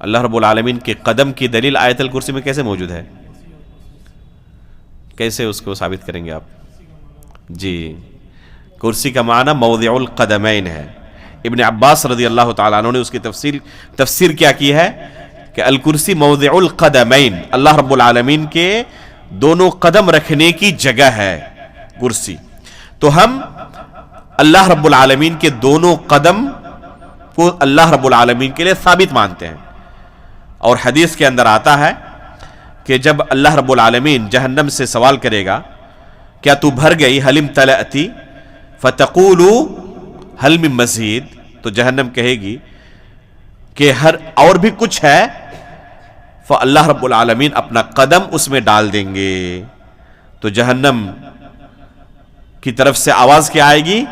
اللہ رب العالمین کے قدم کی دلیل آیت الکرسی میں کیسے موجود ہے؟ کیسے اس کو ثابت کریں گے آپ؟ جی، کرسی کا معنی موضع القدمین ہے. ابن عباس رضی اللہ تعالیٰ عنہ نے اس کی تفسیر کیا کی ہے کہ الکرسی موضع القدمین، اللہ رب العالمین کے دونوں قدم رکھنے کی جگہ ہے کرسی. تو ہم اللہ رب العالمین کے دونوں قدم کو اللہ رب العالمین کے لیے ثابت مانتے ہیں. اور حدیث کے اندر آتا ہے کہ جب اللہ رب العالمین جہنم سے سوال کرے گا کیا تو بھر گئی، حل امتلأتی فتقول حل من مزید، تو جہنم کہے گی کہ اور بھی کچھ ہے، فاللہ رب العالمین اپنا قدم اس میں ڈال دیں گے. تو جہنم کی طرف سے آواز کیا آئے گی؟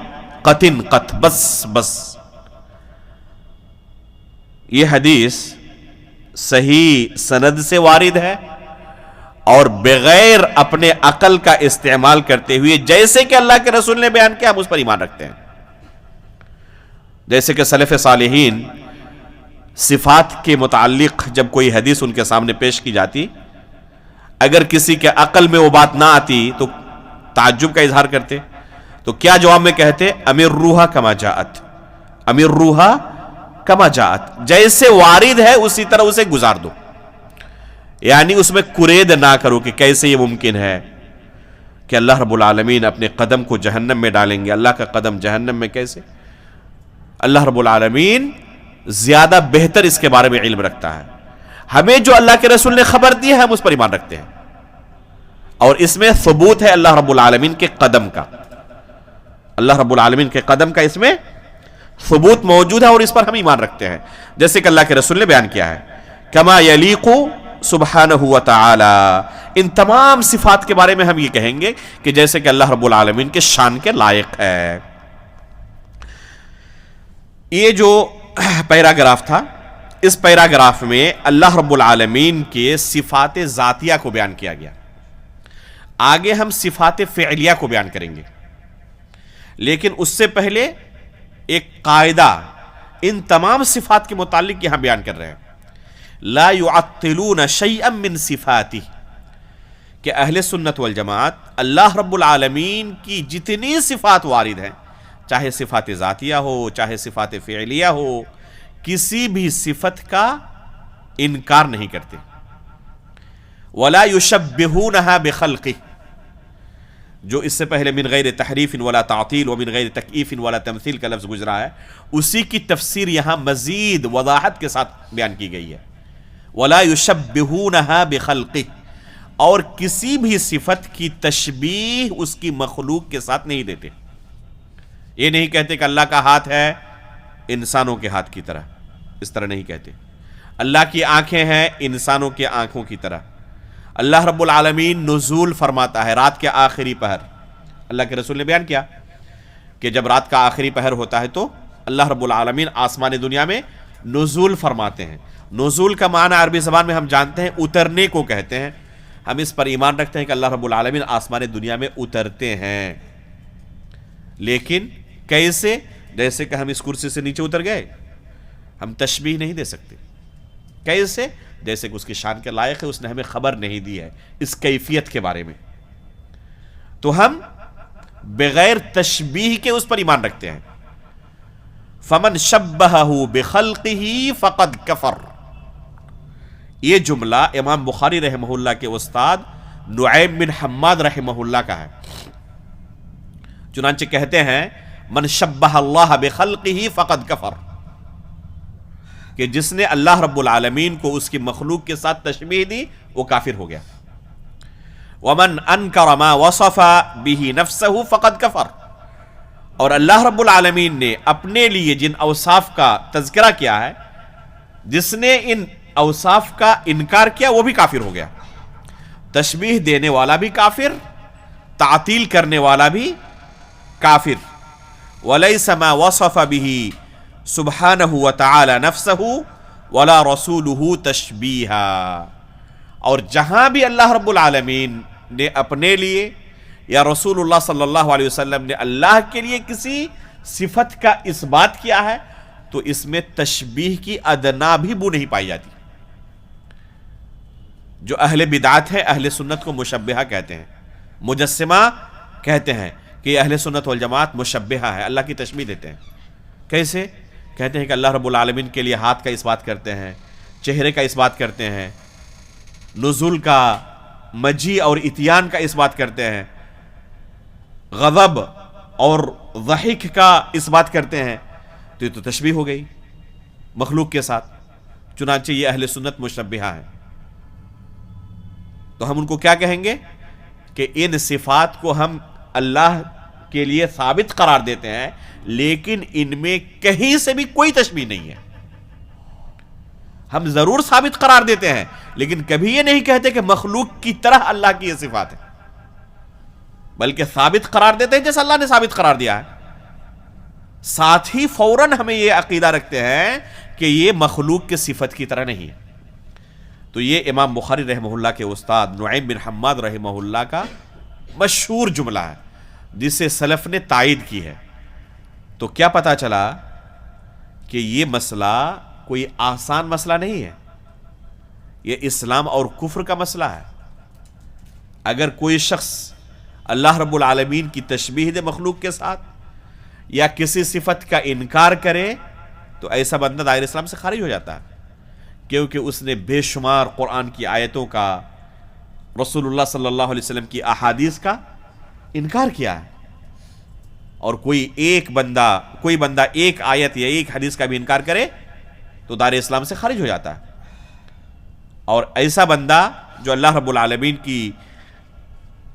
قطن قط، بس بس. یہ حدیث صحیح سند سے وارد ہے اور بغیر اپنے عقل کا استعمال کرتے ہوئے جیسے کہ اللہ کے رسول نے بیان کیا ہم اس پر ایمان رکھتے ہیں. جیسے کہ سلف صالحین صفات کے متعلق جب کوئی حدیث ان کے سامنے پیش کی جاتی، اگر کسی کے عقل میں وہ بات نہ آتی تو تعجب کا اظہار کرتے. تو کیا جواب میں کہتے؟ امر روحا کما جاءت، امر روحا کما جاءت، جیسے وارد ہے اسی طرح اسے گزار دو. یعنی اس میں کرید نہ کرو کہ کیسے یہ ممکن ہے کہ اللہ رب العالمین اپنے قدم کو جہنم میں ڈالیں گے. اللہ کا قدم جہنم میں کیسے؟ اللہ رب العالمین زیادہ بہتر اس کے بارے میں علم رکھتا ہے. ہمیں جو اللہ کے رسول نے خبر دی ہے ہم اس پر ایمان رکھتے ہیں، اور اس میں ثبوت ہے اللہ رب العالمین کے قدم کا. اللہ رب العالمین کے قدم کا اس میں ثبوت موجود ہے اور اس پر ہم ایمان رکھتے ہیں جیسے کہ اللہ کے رسول نے بیان کیا ہے. کما یلیق سبحانہ و تعالی، ان تمام صفات کے بارے میں ہم یہ کہیں گے کہ جیسے کہ اللہ رب العالمین کے شان کے لائق ہے. یہ جو پیراگراف تھا، اس پیراگراف میں اللہ رب العالمین کے صفات ذاتیہ کو بیان کیا گیا. آگے ہم صفات فعلیہ کو بیان کریں گے، لیکن اس سے پہلے ایک قاعدہ ان تمام صفات کے متعلق یہاں بیان کر رہے ہیں. لا يعطلون شيئا من صفاته، کہ اہل سنت والجماعت اللہ رب العالمین کی جتنی صفات وارد ہیں، چاہے صفات ذاتیہ ہو چاہے صفات فعلیہ ہو، کسی بھی صفت کا انکار نہیں کرتے. ولا يشبهونها بخلقه، جو اس سے پہلے من غیر تحریف ولا تعطیل ومن غیر تکییف ولا تمثیل کا لفظ گزرا ہے، اسی کی تفسیر یہاں مزید وضاحت کے ساتھ بیان کی گئی ہے. ولا يشبهونها بخلقه، اور کسی بھی صفت کی تشبیہ اس کی مخلوق کے ساتھ نہیں دیتے. یہ نہیں کہتے کہ اللہ کا ہاتھ ہے انسانوں کے ہاتھ کی طرح، اس طرح نہیں کہتے. اللہ کی آنکھیں ہیں انسانوں کے آنکھوں کی طرح. اللہ رب العالمین نزول فرماتا ہے رات کے آخری پہر. اللہ کے رسول نے بیان کیا کہ جب رات کا آخری پہر ہوتا ہے تو اللہ رب العالمین آسمان دنیا میں نزول فرماتے ہیں. نزول کا معنی عربی زبان میں ہم جانتے ہیں اترنے کو کہتے ہیں. ہم اس پر ایمان رکھتے ہیں کہ اللہ رب العالمین آسمان دنیا میں اترتے ہیں، لیکن کیسے؟ جیسے کہ ہم اس کرسی سے نیچے اتر گئے، ہم تشبیہ نہیں دے سکتے. کیسے؟ جیسے کہ اس کی شان کے لائق ہے، اس نے ہمیں خبر نہیں دی ہے اس کیفیت کے بارے میں. تو ہم بغیر تشبیہ کے اس پر ایمان رکھتے ہیں. فمن شبہہ بخلقہ فقد کفر، یہ جملہ امام بخاری رحمہ اللہ کے استاد نعیم بن حماد رحمہ اللہ کا ہے. چنانچہ کہتے ہیں من شبہ اللہ بخلقہ فقد کفر، کہ جس نے اللہ رب العالمین کو اس کی مخلوق کے ساتھ تشبیہ دی وہ کافر ہو گیا. ومن انکر ما وصف به نفسه فقد کفر، اور اللہ رب العالمین نے اپنے لیے جن اوصاف کا تذکرہ کیا ہے، جس نے ان اوصاف کا انکار کیا وہ بھی کافر ہو گیا۔ تشبیہ دینے والا بھی کافر، تعطیل کرنے والا بھی کافر۔ وَلَيْسَ مَا وَصَفَ بِهِ سُبْحَانَهُ وَتَعَالَى نَفْسَهُ وَلَا رَسُولُهُ تَشْبِيهًا، اور جہاں بھی اللہ رب العالمین نے اپنے لیے یا رسول اللہ صلی اللہ علیہ وسلم نے اللہ کے لیے کسی صفت کا اثبات کیا ہے تو اس میں تشبیہ کی ادنا بھی بو نہیں پائی جاتی۔ جو اہل بدعت ہے، اہل سنت کو مشبہہ کہتے ہیں، مجسمہ کہتے ہیں کہ یہ اہل سنت والجماعت مشبہہ ہے، اللہ کی تشبیہ دیتے ہیں۔ کیسے؟ کہتے ہیں کہ اللہ رب العالمین کے لیے ہاتھ کا اثبات کرتے ہیں، چہرے کا اثبات کرتے ہیں، نزول کا، مجیء اور اتیان کا اثبات کرتے ہیں، غضب اور ضحک کا اثبات کرتے ہیں، تو یہ تو تشبیہ ہو گئی مخلوق کے ساتھ۔ چنانچہ یہ اہل سنت مشبہہ ہیں۔ تو ہم ان کو کیا کہیں گے کہ ان صفات کو ہم اللہ کے لیے ثابت قرار دیتے ہیں، لیکن ان میں کہیں سے بھی کوئی تشبیہ نہیں ہے۔ ہم ضرور ثابت قرار دیتے ہیں، لیکن کبھی یہ نہیں کہتے کہ مخلوق کی طرح اللہ کی یہ صفات ہے، بلکہ ثابت قرار دیتے ہیں جیسا اللہ نے ثابت قرار دیا ہے۔ ساتھ ہی فوراً ہمیں یہ عقیدہ رکھتے ہیں کہ یہ مخلوق کی صفت کی طرح نہیں ہے۔ تو یہ امام بخاری رحمہ اللہ کے استاد نعیم بن حماد رحمہ اللہ کا مشہور جملہ ہے، جسے سلف نے تائید کی ہے۔ تو کیا پتا چلا کہ یہ مسئلہ کوئی آسان مسئلہ نہیں ہے، یہ اسلام اور کفر کا مسئلہ ہے۔ اگر کوئی شخص اللہ رب العالمین کی تشبیہ دے مخلوق کے ساتھ یا کسی صفت کا انکار کرے تو ایسا بندہ دائرہ اسلام سے خارج ہو جاتا ہے، کیونکہ اس نے بے شمار قرآن کی آیتوں کا، رسول اللہ صلی اللہ علیہ وسلم کی احادیث کا انکار کیا ہے۔ اور کوئی بندہ ایک آیت یا ایک حدیث کا بھی انکار کرے تو دائرہ اسلام سے خارج ہو جاتا ہے۔ اور ایسا بندہ جو اللہ رب العالمین کی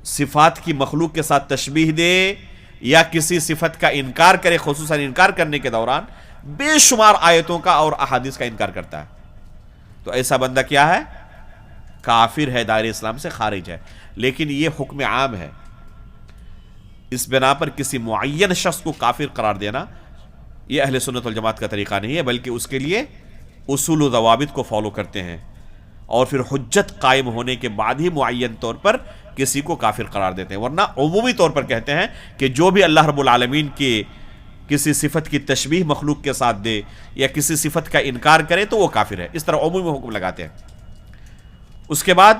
صفات کی مخلوق کے ساتھ تشبیہ دے یا کسی صفت کا انکار کرے، خصوصاً انکار کرنے کے دوران بے شمار آیتوں کا اور احادیث کا انکار کرتا ہے، تو ایسا بندہ کیا ہے؟ کافر ہے، دائرہ اسلام سے خارج ہے۔ لیکن یہ حکم عام ہے، اس بنا پر کسی معین شخص کو کافر قرار دینا یہ اہل سنت والجماعت کا طریقہ نہیں ہے، بلکہ اس کے لیے اصول و ضوابط کو فالو کرتے ہیں، اور پھر حجت قائم ہونے کے بعد ہی معین طور پر کسی کو کافر قرار دیتے ہیں۔ ورنہ عمومی طور پر کہتے ہیں کہ جو بھی اللہ رب العالمین کے کسی صفت کی تشبیہ مخلوق کے ساتھ دے یا کسی صفت کا انکار کرے تو وہ کافر ہے، اس طرح عمومی حکم لگاتے ہیں۔ اس کے بعد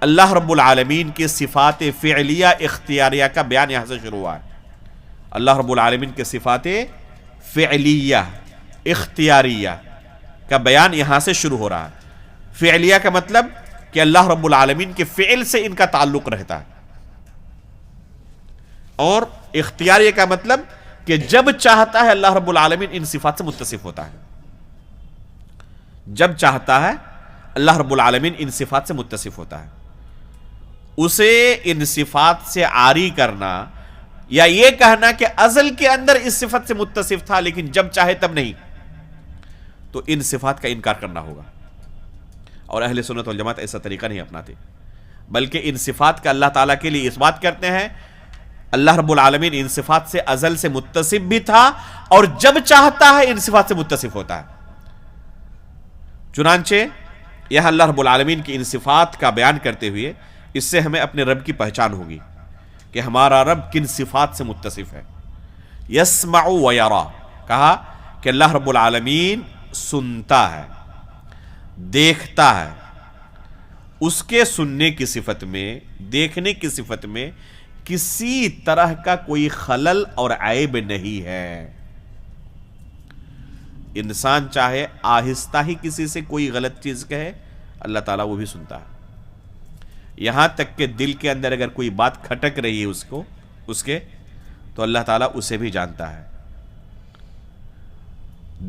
اللہ رب العالمین کی صفات فعلیہ اختیاریہ کا بیان یہاں سے شروع ہوا ہے۔ اللہ رب العالمین کے صفات فعلیہ اختیاریہ کا بیان یہاں سے شروع ہو رہا ہے۔ فعلیہ کا مطلب کہ اللہ رب العالمین کے فعل سے ان کا تعلق رہتا ہے، اور اختیاریہ کا مطلب کہ جب چاہتا ہے اللہ رب العالمین ان صفات سے متصف ہوتا ہے۔ جب چاہتا ہے اللہ رب العالمین ان صفات سے متصف ہوتا ہے۔ اسے ان صفات سے عاری کرنا یا یہ کہنا کہ ازل کے اندر اس صفت سے متصف تھا لیکن جب چاہے تب نہیں، تو ان صفات کا انکار کرنا ہوگا۔ اور اہل سنت والجماعت ایسا طریقہ نہیں اپناتے، بلکہ ان صفات کا اللہ تعالیٰ کے لیے اثبات کرتے ہیں۔ اللہ رب العالمین ان صفات سے ازل سے متصف بھی تھا، اور جب چاہتا ہے ان صفات سے متصف ہوتا ہے۔ چنانچہ یہاں اللہ رب العالمین کی ان صفات کا بیان کرتے ہوئے اس سے ہمیں اپنے رب کی پہچان ہوگی کہ ہمارا رب کن صفات سے متصف ہے۔ یسمع و یرا، کہا کہ اللہ رب العالمین سنتا ہے، دیکھتا ہے۔ اس کے سننے کی صفت میں، دیکھنے کی صفت میں کسی طرح کا کوئی خلل اور عیب نہیں ہے۔ انسان چاہے آہستہ ہی کسی سے کوئی غلط چیز کہے، اللہ تعالیٰ وہ بھی سنتا ہے۔ یہاں تک کہ دل کے اندر اگر کوئی بات کھٹک رہی ہے اس کے تو اللہ تعالیٰ اسے بھی جانتا ہے۔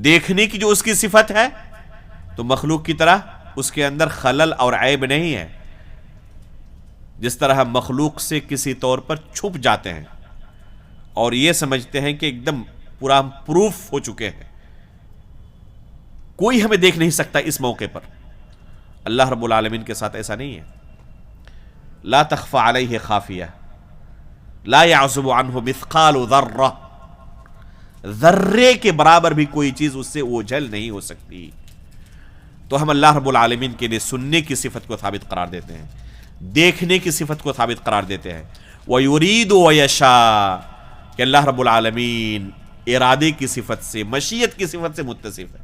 دیکھنے کی جو اس کی صفت ہے تو مخلوق کی طرح اس کے اندر خلل اور عیب نہیں ہے۔ جس طرح ہم مخلوق سے کسی طور پر چھپ جاتے ہیں اور یہ سمجھتے ہیں کہ ایک دم پورا ہم پروف ہو چکے ہیں، کوئی ہمیں دیکھ نہیں سکتا اس موقع پر، اللہ رب العالمین کے ساتھ ایسا نہیں ہے. لا تخفى علیہ خافیہ، لا يعزب عنہ مثقال ذرہ، ذرے کے برابر بھی کوئی چیز اس سے اوجھل نہیں ہو سکتی. تو ہم اللہ رب العالمین کے لیے سننے کی صفت کو ثابت قرار دیتے ہیں، دیکھنے کی صفت کو ثابت قرار دیتے ہیں. وَيُرِيدُ وَيَشَاءُ کہ اللہ رب العالمین ارادے کی صفت سے، مشیت کی صفت سے متصف ہے.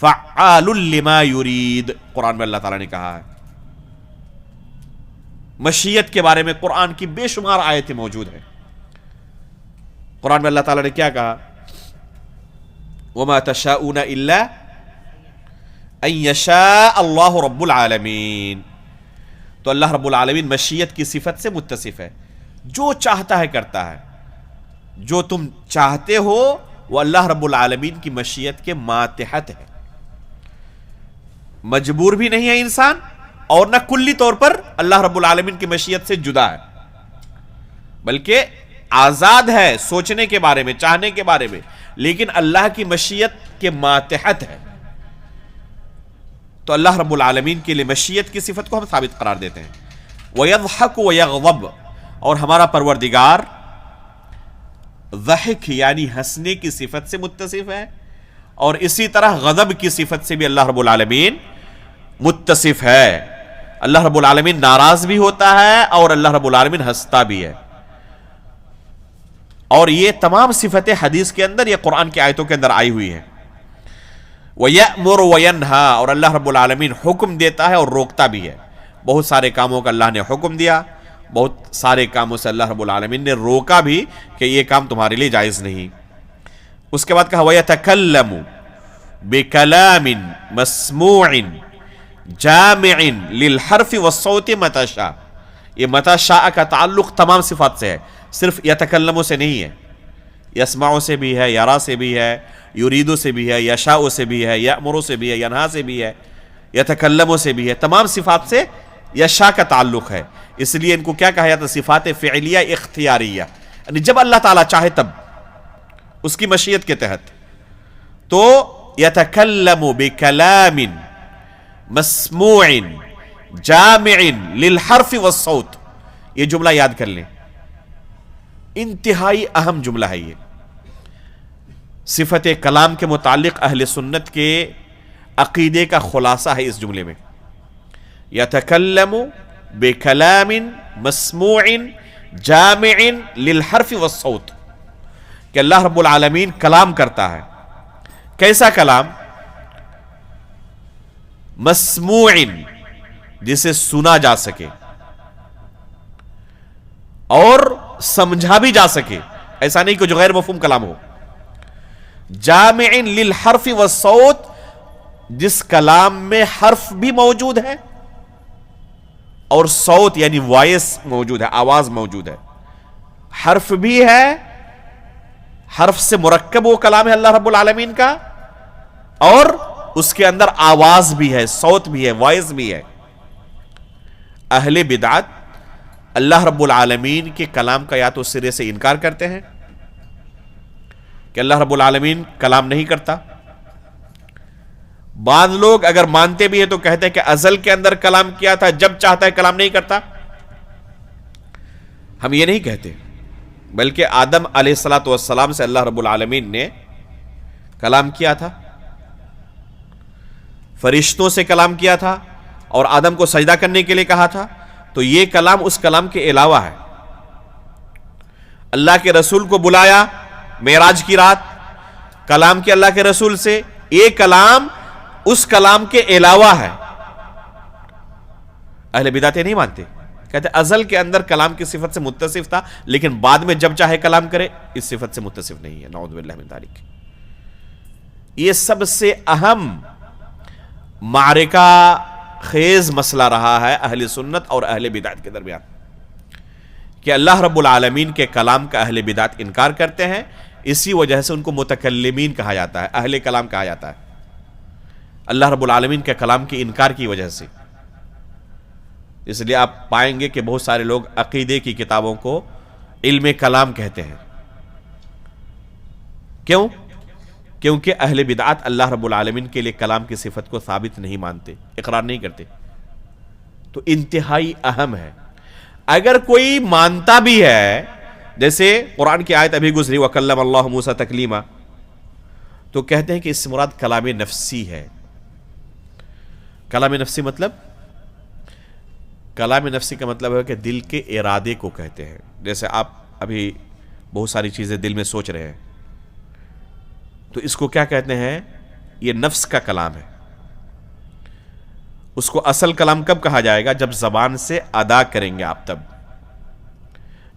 فَعَّالٌ لِمَا يُرِيدُ قرآن میں اللہ تعالیٰ نے کہا ہے. مشیت کے بارے میں قرآن کی بے شمار آیتیں موجود ہیں. قرآن میں اللہ تعالیٰ نے کیا کہا؟ وَمَا تَشَاءُونَ إِلَّا أَن يَشَاءَ اللَّهُ رَبُّ الْعَالَمِينَ. تو اللہ رب العالمین مشیت کی صفت سے متصف ہے، جو چاہتا ہے کرتا ہے. جو تم چاہتے ہو وہ اللہ رب العالمین کی مشیت کے ماتحت ہے. مجبور بھی نہیں ہے انسان، اور نہ کلی طور پر اللہ رب العالمین کی مشیت سے جدا ہے، بلکہ آزاد ہے سوچنے کے بارے میں، چاہنے کے بارے میں، لیکن اللہ کی مشیت کے ماتحت ہے. تو اللہ رب العالمین کے لیے مشیت کی صفت کو ہم ثابت قرار دیتے ہیں. وَيَضْحَكُ وَيَغْضَبُ اور ہمارا پروردگار ضحک یعنی ہنسنے کی صفت سے متصف ہے، اور اسی طرح غضب کی صفت سے بھی اللہ رب العالمین متصف ہے. اللہ رب العالمین ناراض بھی ہوتا ہے اور اللہ رب العالمین ہنستا بھی ہے. اور یہ تمام صفتیں حدیث کے اندر یا قرآن کی آیتوں کے اندر آئی ہوئی ہیں. وَيَأْمُرُ وَيَنْهَا اور اللہ رب العالمین حکم دیتا ہے اور روکتا بھی ہے. بہت سارے کاموں کا اللہ نے حکم دیا، بہت سارے کاموں سے اللہ رب العالمین نے روکا بھی کہ یہ کام تمہارے لیے جائز نہیں. اس کے بعد کہا وَيَتَكَلَّمُ بِكَلَامٍ مَسْمُوعٍ جَامِعٍ لِلْحَرْفِ وَالصَّوْتِ مَتَى شَاءَ. یہ مَتَى شَاءَ کا تعلق تمام صفات سے ہے، صرف یتکلموں سے نہیں ہے. یسمعوں سے بھی ہے، یرا سے بھی ہے، یریدو سے بھی ہے، یشاء سے بھی ہے، یأمرو سے بھی ہے، ینہا سے بھی ہے، یتکلموں سے بھی ہے. تمام صفات سے یشاء کا تعلق ہے. اس لیے ان کو کیا کہا جاتا ہے؟ صفات فعلیہ اختیاریہ، یعنی جب اللہ تعالیٰ چاہے تب، اس کی مشیت کے تحت. تو یتکلم بکلام مسموع جامع للحرف والصوت، یہ جملہ یاد کر لیں، انتہائی اہم جملہ ہے. یہ صفت کلام کے متعلق اہل سنت کے عقیدے کا خلاصہ ہے اس جملے میں. یتکلم بکلام مسموع جامع للحرف والصوت کہ اللہ رب العالمین کلام کرتا ہے. کیسا کلام؟ مسموع جسے سنا جا سکے اور سمجھا بھی جا سکے، ایسا نہیں کہ جو غیر مفہوم کلام ہو. جامع للحرف والصوت جس کلام میں حرف بھی موجود ہے اور صوت یعنی وائس موجود ہے، آواز موجود ہے. حرف بھی ہے، حرف سے مرکب وہ کلام ہے اللہ رب العالمین کا، اور اس کے اندر آواز بھی ہے، صوت بھی ہے، وائس بھی ہے. اہل بدعت اللہ رب العالمین کے کلام کا یا تو سرے سے انکار کرتے ہیں کہ اللہ رب العالمین کلام نہیں کرتا. بعض لوگ اگر مانتے بھی ہیں تو کہتے ہیں کہ ازل کے اندر کلام کیا تھا، جب چاہتا ہے کلام نہیں کرتا. ہم یہ نہیں کہتے، بلکہ آدم علیہ الصلوۃ والسلام سے اللہ رب العالمین نے کلام کیا تھا، فرشتوں سے کلام کیا تھا، اور آدم کو سجدہ کرنے کے لیے کہا تھا. تو یہ کلام اس کلام کے علاوہ ہے. اللہ کے رسول کو بلایا معراج کی رات، کلام کے اللہ کے رسول سے، یہ کلام اس کلام کے علاوہ ہے. اہل بدعت نہیں مانتے، کہتے ازل کے اندر کلام کی صفت سے متصف تھا، لیکن بعد میں جب چاہے کلام کرے اس صفت سے متصف نہیں ہے. نعوذ باللہ من ذالک. یہ سب سے اہم معرکہ خیز مسئلہ رہا ہے اہل سنت اور اہل بدعت کے درمیان، کہ اللہ رب العالمین کے کلام کا اہل بدعت انکار کرتے ہیں. اسی وجہ سے ان کو متکلمین کہا جاتا ہے، اہل کلام کہا جاتا ہے، اللہ رب العالمین کے کلام کی انکار کی وجہ سے. اس لیے آپ پائیں گے کہ بہت سارے لوگ عقیدے کی کتابوں کو علم کلام کہتے ہیں. کیوں؟ کیونکہ اہل بدعت اللہ رب العالمین کے لیے کلام کی صفت کو ثابت نہیں مانتے، اقرار نہیں کرتے. تو انتہائی اہم ہے. اگر کوئی مانتا بھی ہے، جیسے قرآن کی آیت ابھی گزری وَكَلَّمَ اللَّهُ مُوسَىٰ تَكْلِيمًا، تو کہتے ہیں کہ اس سے مراد کلام نفسی ہے. کلام نفسی مطلب؟ کلام نفسی کا مطلب ہے کہ دل کے ارادے کو کہتے ہیں. جیسے آپ ابھی بہت ساری چیزیں دل میں سوچ رہے ہیں، تو اس کو کیا کہتے ہیں؟ یہ نفس کا کلام ہے. اس کو اصل کلام کب کہا جائے گا؟ جب زبان سے ادا کریں گے آپ. تب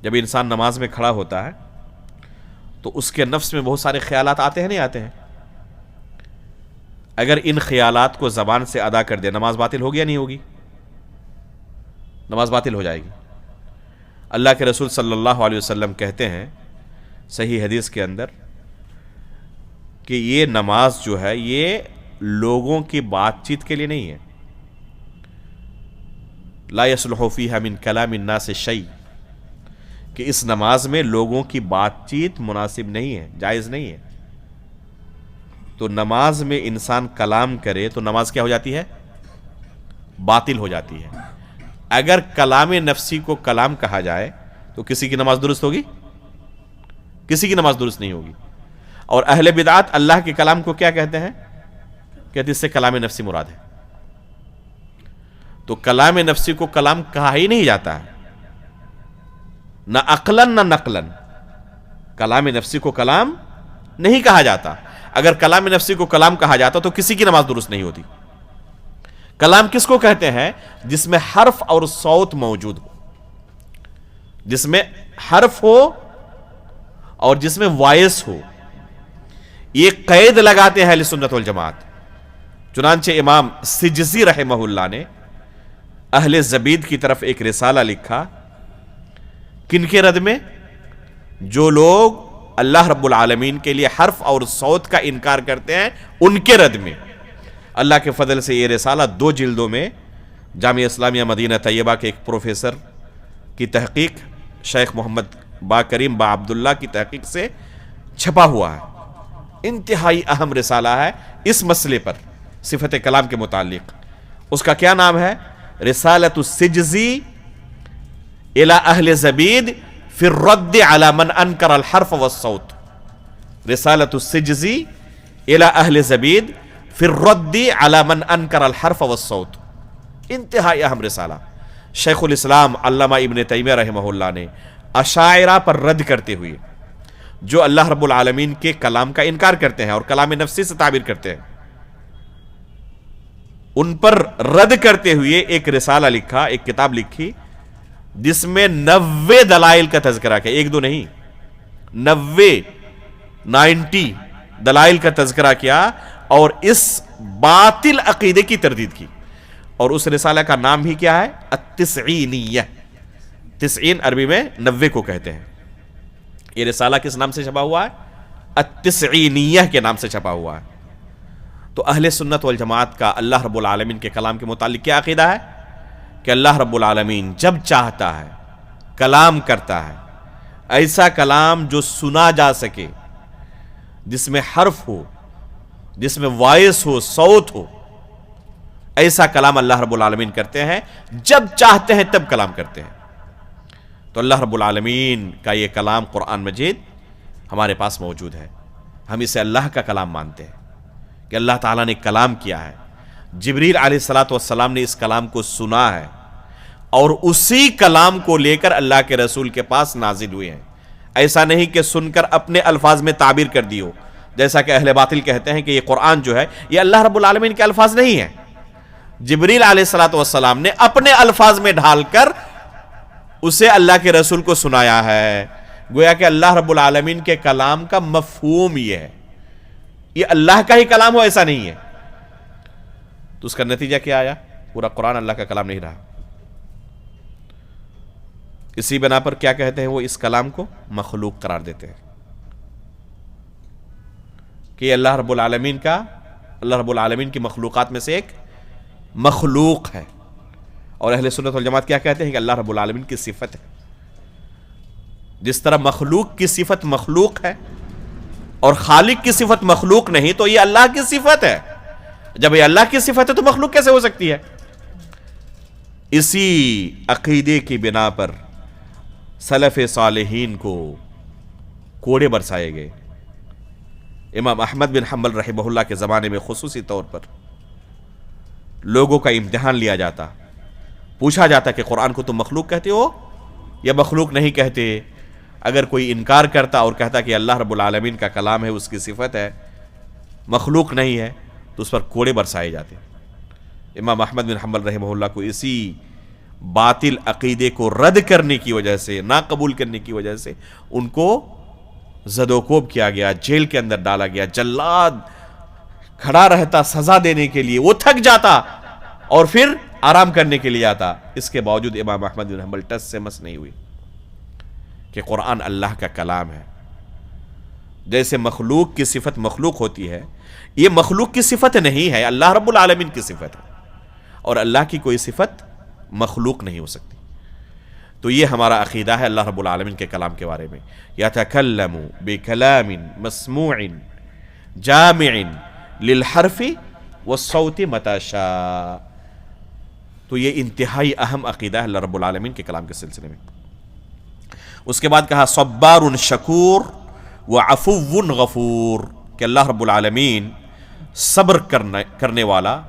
جب انسان نماز میں کھڑا ہوتا ہے تو اس کے نفس میں بہت سارے خیالات آتے ہیں، نہیں آتے ہیں؟ اگر ان خیالات کو زبان سے ادا کر دے، نماز باطل ہوگی یا نہیں ہوگی؟ نماز باطل ہو جائے گی. اللہ کے رسول صلی اللہ علیہ وسلم کہتے ہیں صحیح حدیث کے اندر کہ یہ نماز جو ہے یہ لوگوں کی بات چیت کے لیے نہیں ہے. لا يصلح فيها من كلام الناس شيء، کہ اس نماز میں لوگوں کی بات چیت مناسب نہیں ہے، جائز نہیں ہے. تو نماز میں انسان کلام کرے تو نماز کیا ہو جاتی ہے؟ باطل ہو جاتی ہے. اگر کلام نفسی کو کلام کہا جائے تو کسی کی نماز درست ہوگی؟ کسی کی نماز درست نہیں ہوگی. اور اہل بدعات اللہ کے کلام کو کیا کہتے ہیں؟ کہتے اس سے کلام نفسی مراد ہے. تو کلام نفسی کو کلام کہا ہی نہیں جاتا ہے، نہ عقلاً نہ نقلاً. کلام نفسی کو کلام نہیں کہا جاتا. اگر کلام نفسی کو کلام کہا جاتا تو کسی کی نماز درست نہیں ہوتی. کلام کس کو کہتے ہیں؟ جس میں حرف اور صوت موجود ہو، جس میں حرف ہو اور جس میں وائس ہو. یہ قید لگاتے ہیں اہل سنت والجماعت. چنانچہ امام سجزی رحمہ اللہ نے اہل زبید کی طرف ایک رسالہ لکھا. کن کے رد میں؟ جو لوگ اللہ رب العالمین کے لیے حرف اور صوت کا انکار کرتے ہیں، ان کے رد میں. اللہ کے فضل سے یہ رسالہ 2 جلدوں میں جامعہ اسلامیہ مدینہ طیبہ کے ایک پروفیسر کی تحقیق، شیخ محمد با کریم با عبداللہ کی تحقیق سے چھپا ہوا ہے. انتہائی اہم رسالہ ہے اس مسئلے پر، صفت کلام کے متعلق. اس کا کیا نام ہے؟ رسالۃ السجزی الی اہل زبید فی الرد علی من انکر الحرف والصوت. رسالۃ السجزی الی اہل زبید فی الرد علی من انکر الحرف والصوت. انتہائی اہم رسالہ. شیخ الاسلام علامہ ابن تیمیہ رحمہ اللہ نے اشاعرہ پر رد کرتے ہوئے، جو اللہ رب العالمین کے کلام کا انکار کرتے ہیں اور کلام نفسی سے تعبیر کرتے ہیں، ان پر رد کرتے ہوئے ایک رسالہ لکھا، ایک کتاب لکھی، جس میں 90 دلائل کا تذکرہ کیا. 1 2 نہیں، 90 دلائل کا تذکرہ کیا اور اس باطل عقیدے کی تردید کی. اور اس رسالہ کا نام بھی کیا ہے؟ التسعینیہ. 90 عربی میں 90 کو کہتے ہیں. یہ رسالہ کس نام سے چھپا ہوا ہے؟ التسعینیہ کے نام سے چھپا ہوا ہے. تو اہل سنت والجماعت کا اللہ رب العالمین کے کلام کے متعلق کیا عقیدہ ہے؟ کہ اللہ رب العالمین جب چاہتا ہے کلام کرتا ہے، ایسا کلام جو سنا جا سکے، جس میں حرف ہو، جس میں وائس ہو، صوت ہو. ایسا کلام اللہ رب العالمین کرتے ہیں. جب چاہتے ہیں تب کلام کرتے ہیں. تو اللہ رب العالمین کا یہ کلام قرآن مجید ہمارے پاس موجود ہے. ہم اسے اللہ کا کلام مانتے ہیں کہ اللہ تعالیٰ نے کلام کیا ہے. جبریل علیہ الصلوۃ والسلام نے اس کلام کو سنا ہے اور اسی کلام کو لے کر اللہ کے رسول کے پاس نازل ہوئے ہیں. ایسا نہیں کہ سن کر اپنے الفاظ میں تعبیر کر دی ہو، جیسا کہ اہل باطل کہتے ہیں کہ یہ قرآن جو ہے یہ اللہ رب العالمین کے الفاظ نہیں ہیں. جبریل علیہ الصلوۃ والسلام نے اپنے الفاظ میں ڈھال کر اسے اللہ کے رسول کو سنایا ہے. گویا کہ اللہ رب العالمین کے کلام کا مفہوم یہ ہے، یہ اللہ کا ہی کلام ہو ایسا نہیں ہے. تو اس کا نتیجہ کیا آیا؟ پورا قرآن اللہ کا کلام نہیں رہا. اسی بنا پر کیا کہتے ہیں وہ اس کلام کو؟ مخلوق قرار دیتے ہیں کہ یہ اللہ رب العالمین کی مخلوقات میں سے ایک مخلوق ہے. اور اہل سنت والجماعت کیا کہتے ہیں کہ اللہ رب العالمین کی صفت ہے. جس طرح مخلوق کی صفت مخلوق ہے اور خالق کی صفت مخلوق نہیں، تو یہ اللہ کی صفت ہے. جب یہ اللہ کی صفت ہے تو مخلوق کیسے ہو سکتی ہے؟ اسی عقیدے کی بنا پر سلف صالحین کو کوڑے برسائے گئے. امام احمد بن حنبل رحمہ اللہ کے زمانے میں خصوصی طور پر لوگوں کا امتحان لیا جاتا، پوچھا جاتا کہ قرآن کو تم مخلوق کہتے ہو یا مخلوق نہیں کہتے. اگر کوئی انکار کرتا اور کہتا کہ اللہ رب العالمین کا کلام ہے، اس کی صفت ہے، مخلوق نہیں ہے، تو اس پر کوڑے برسائے جاتے. امام احمد بن حنبل رحمہ اللہ کو اسی باطل عقیدے کو رد کرنے کی وجہ سے، نہ قبول کرنے کی وجہ سے ان کو زد و کوب کیا گیا، جیل کے اندر ڈالا گیا. جلاد کھڑا رہتا سزا دینے کے لیے، وہ تھک جاتا اور پھر آرام کرنے کے لیے آتا. اس کے باوجود امام احمد بن حنبل ٹس سے مس نہیں ہوئی کہ قرآن اللہ کا کلام ہے. جیسے مخلوق کی صفت مخلوق ہوتی ہے، یہ مخلوق کی صفت نہیں ہے، اللہ رب العالمین کی صفت ہے، اور اللہ کی کوئی صفت مخلوق نہیں ہو سکتی. تو یہ ہمارا عقیدہ ہے اللہ رب العالمین کے کلام کے بارے میں. یتکلم بکلام مسموع جامع للحرف والصوت متی شاء. تو یہ انتہائی اہم عقیدہ ہے اللہ رب العالمین کے کلام کے سلسلے میں. اس کے بعد کہا صبار شکور وعفو غفور، کہ اللہ رب العالمین صبر کرنے والا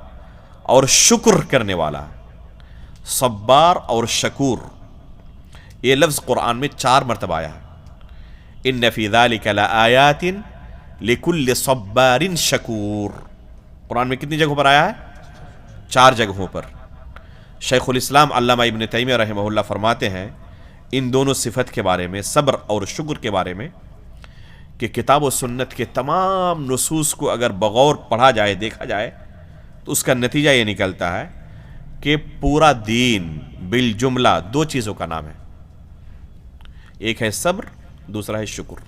اور شکر کرنے والا. صبار اور شکور یہ لفظ قرآن میں 4 مرتبہ آیا ہے. ان فی ذلک لآیات لکل صبار شکور. قرآن میں کتنی جگہوں پر آیا ہے؟ 4 جگہوں پر. شیخ الاسلام علامہ ابن تیمیہ رحمہ اللہ فرماتے ہیں ان دونوں صفت کے بارے میں، صبر اور شکر کے بارے میں، کہ کتاب و سنت کے تمام نصوص کو اگر بغور پڑھا جائے، دیکھا جائے، تو اس کا نتیجہ یہ نکلتا ہے کہ پورا دین بالجملہ 2 چیزوں کا نام ہے. ایک ہے صبر، دوسرا ہے شکر.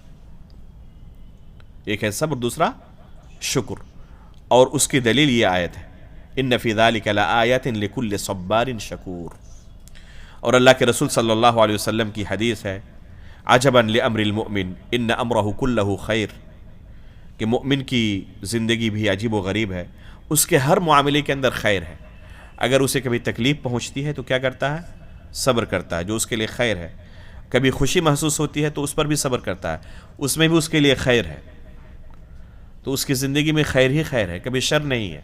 ایک ہے صبر، دوسرا شکر. اور اس کی دلیل یہ آیت ہے ان فی ذلک لآیات لکل صبار شکور. اور اللہ کے رسول صلی اللہ علیہ وسلم کی حدیث ہے عجبا لامر المؤمن ان امرہ کلہ خیر، کہ مؤمن کی زندگی بھی عجیب و غریب ہے، اس کے ہر معاملے کے اندر خیر ہے. اگر اسے کبھی تکلیف پہنچتی ہے تو کیا کرتا ہے؟ صبر کرتا ہے، جو اس کے لیے خیر ہے. کبھی خوشی محسوس ہوتی ہے تو اس پر بھی صبر کرتا ہے، اس میں بھی اس کے لیے خیر ہے. تو اس کی زندگی میں خیر ہی خیر ہے، کبھی شر نہیں ہے.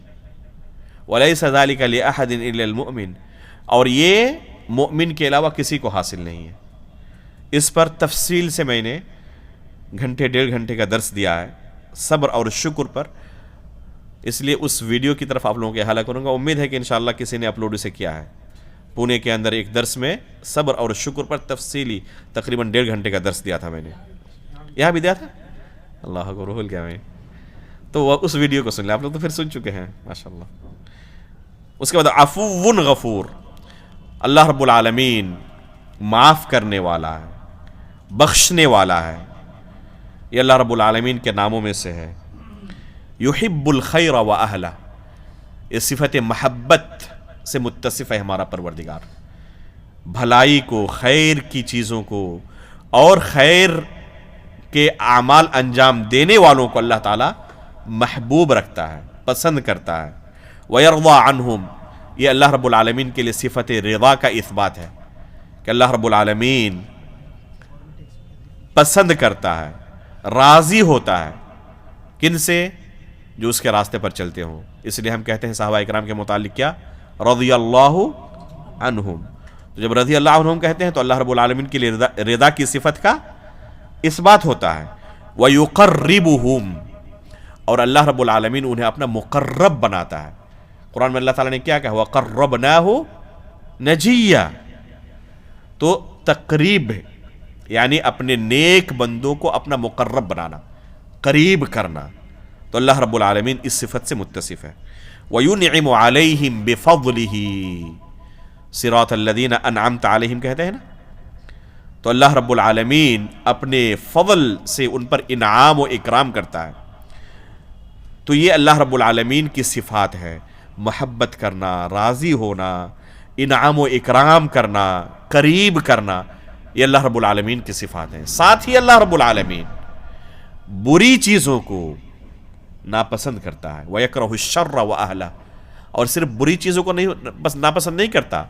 وَلَيْسَ ذَلِكَ لِأَحَدٍ إِلَّا الْمُؤْمِنِ، اور یہ مؤمن کے علاوہ کسی کو حاصل نہیں ہے. اس پر تفصیل سے میں نے گھنٹے 1.5 گھنٹے کا درس دیا ہے صبر اور شکر پر. اس لیے اس ویڈیو کی طرف آپ لوگوں کے حوالہ کروں گا. امید ہے کہ انشاءاللہ کسی نے اپلوڈ اسے کیا ہے. پونے کے اندر ایک درس میں صبر اور شکر پر تفصیلی تقریباً 1.5 گھنٹے کا درس دیا تھا میں نے. یہاں بھی دیا تھا، اللہ کو بھول گیا میں. تو اس ویڈیو کو سن لیں آپ لوگ، تو پھر سن چکے ہیں ماشاءاللہ. اس کے بعد عفو غفور، اللہ رب العالمین معاف کرنے والا ہے، بخشنے والا ہے. یہ اللہ رب العالمین کے ناموں میں سے ہے. یحب الخیر و اہلہ، یہ صفت محبت سے متصف ہے ہمارا پروردگار. بھلائی کو، خیر کی چیزوں کو اور خیر کے اعمال انجام دینے والوں کو اللہ تعالی محبوب رکھتا ہے، پسند کرتا ہے. وَيَرْضَى عَنْهُمْ، یہ اللہ رب العالمین کے لیے صفت رضا کا اثبات ہے کہ اللہ رب العالمین پسند کرتا ہے، راضی ہوتا ہے. کن سے؟ جو اس کے راستے پر چلتے ہوں. اس لیے ہم کہتے ہیں صحابہ اکرام کے متعلق کیا؟ رضی اللہ عنہم. تو جب رضی اللہ عنہم کہتے ہیں تو اللہ رب العالمین کے لیے رضا کی صفت کا اثبات ہوتا ہے. وَيُقَرِّبُهُمْ، اور اللہ رب العالمین انہیں اپنا مقرب بناتا ہے. قرآن میں اللہ تعالیٰ نے کیا کہا؟ وَقَرَّبْنَاهُ نَجِيًّا، تو تقریب یعنی اپنے نیک بندوں کو اپنا مقرب بنانا، قریب کرنا. تو اللہ رب العالمین اس صفت سے متصف ہے. وَيُنْعِمُ عَلَيْهِمْ بِفَضْلِهِ صِرَاطَ الَّذِينَ أَنْعَمْتَ عَلَيْهِمْ کہتے ہیں نا. تو اللہ رب العالمین اپنے فضل سے ان پر انعام و اکرام کرتا ہے. تو یہ اللہ رب العالمین کی صفات ہے، محبت کرنا، راضی ہونا، انعام و اکرام کرنا، قریب کرنا، یہ اللہ رب العالمین کی صفات ہیں۔ ساتھ ہی اللہ رب العالمین بری چیزوں کو ناپسند کرتا ہے، وَيَكْرَهُ الشَّرَّ وَأَهْلَهُ، اور صرف بری چیزوں کو بس ناپسند نہیں کرتا،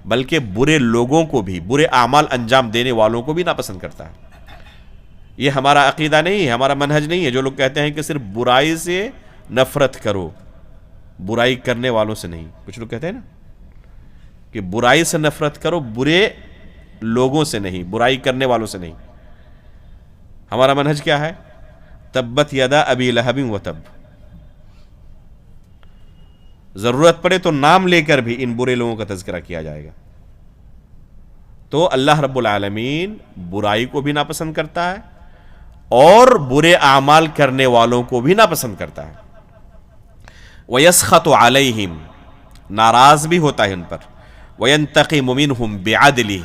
بلکہ برے لوگوں کو بھی، برے اعمال انجام دینے والوں کو بھی ناپسند کرتا ہے۔ یہ ہمارا عقیدہ نہیں ہے، ہمارا منہج نہیں ہے۔ جو لوگ کہتے ہیں کہ صرف برائی سے نفرت کرو، برائی کرنے والوں سے نہیں، کچھ لوگ کہتے ہیں نا کہ برائی سے نفرت کرو، برے لوگوں سے نہیں، برائی کرنے والوں سے نہیں۔ ہمارا منہج کیا ہے؟ تبت یدا ابی لہب وتب، ضرورت پڑے تو نام لے کر بھی ان برے لوگوں کا تذکرہ کیا جائے گا۔ تو اللہ رب العالمین برائی کو بھی ناپسند کرتا ہے اور برے اعمال کرنے والوں کو بھی ناپسند کرتا ہے۔ وَيَسْخَطُ عَلَيْهِمْ، ناراض بھی ہوتا ہے ان پر، وَيَنْتَقِمُ مِنْهُمْ بِعَدْلِهِ،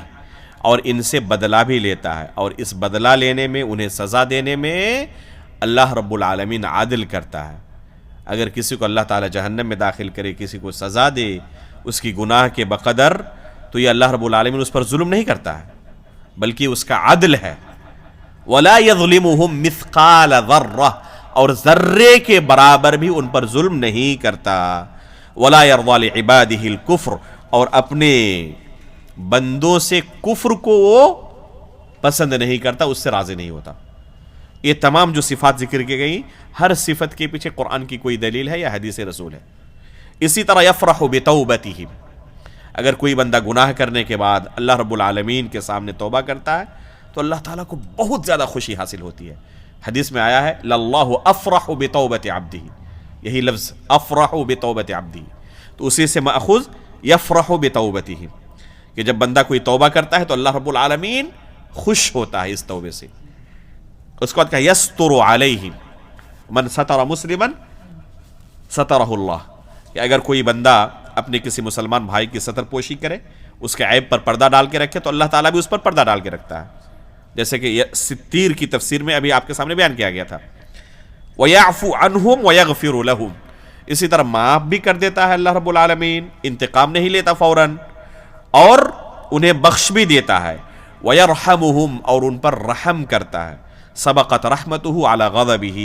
اور ان سے بدلہ بھی لیتا ہے، اور اس بدلہ لینے میں، انہیں سزا دینے میں اللہ رب العالمین عادل کرتا ہے۔ اگر کسی کو اللہ تعالی جہنم میں داخل کرے، کسی کو سزا دے اس کی گناہ کے بقدر، تو یہ اللہ رب العالمین اس پر ظلم نہیں کرتا ہے، بلکہ اس کا عدل ہے۔ وَلَا يَظْلِمُهُمْ مِثْقَالَ ذَرَّةٍ، اور ذرے کے برابر بھی ان پر ظلم نہیں کرتا۔ وَلَا يَرْضَى لِعِبَادِهِ الْكُفْرَ، اور اپنے بندوں سے کفر کو وہ پسند نہیں کرتا، اس سے راضی نہیں ہوتا۔ یہ تمام جو صفات ذکر کی گئی، ہر صفت کے پیچھے قرآن کی کوئی دلیل ہے یا حدیث رسول ہے۔ اسی طرح یفرح بتوبتہم، اگر کوئی بندہ گناہ کرنے کے بعد اللہ رب العالمین کے سامنے توبہ کرتا ہے تو اللہ تعالیٰ کو بہت زیادہ خوشی حاصل ہوتی ہے۔ حدیث میں آیا ہے للہ افرح بتوبت عبدہ، یہی لفظ افرح بتوبت عبدہ، تو اسی سے ماخوذ یفرح بتوبتہ، کہ جب بندہ کوئی توبہ کرتا ہے تو اللہ رب العالمین خوش ہوتا ہے اس توبے سے۔ اس کے بعد کہا یستر علیہ من ستر مسلما سترہ اللہ، کہ اگر کوئی بندہ اپنے کسی مسلمان بھائی کی ستر پوشی کرے، اس کے عیب پر پردہ ڈال کے رکھے، تو اللہ تعالیٰ بھی اس پر پردہ ڈال کے رکھتا ہے، جیسے کہ ستیر کی تفسیر میں ابھی آپ کے سامنے بیان کیا گیا تھا۔ وَيَعْفُ عَنْهُمْ وَيَغْفِرُ لَهُمْ، اسی طرح معاف بھی کر دیتا ہے اللہ رب العالمین، انتقام نہیں لیتا فوراً، اور انہیں بخش بھی دیتا ہے۔ وَيَرْحَمُهُمْ، اور ان پر رحم کرتا ہے۔ سبقت رحمتہ علی غضبہ،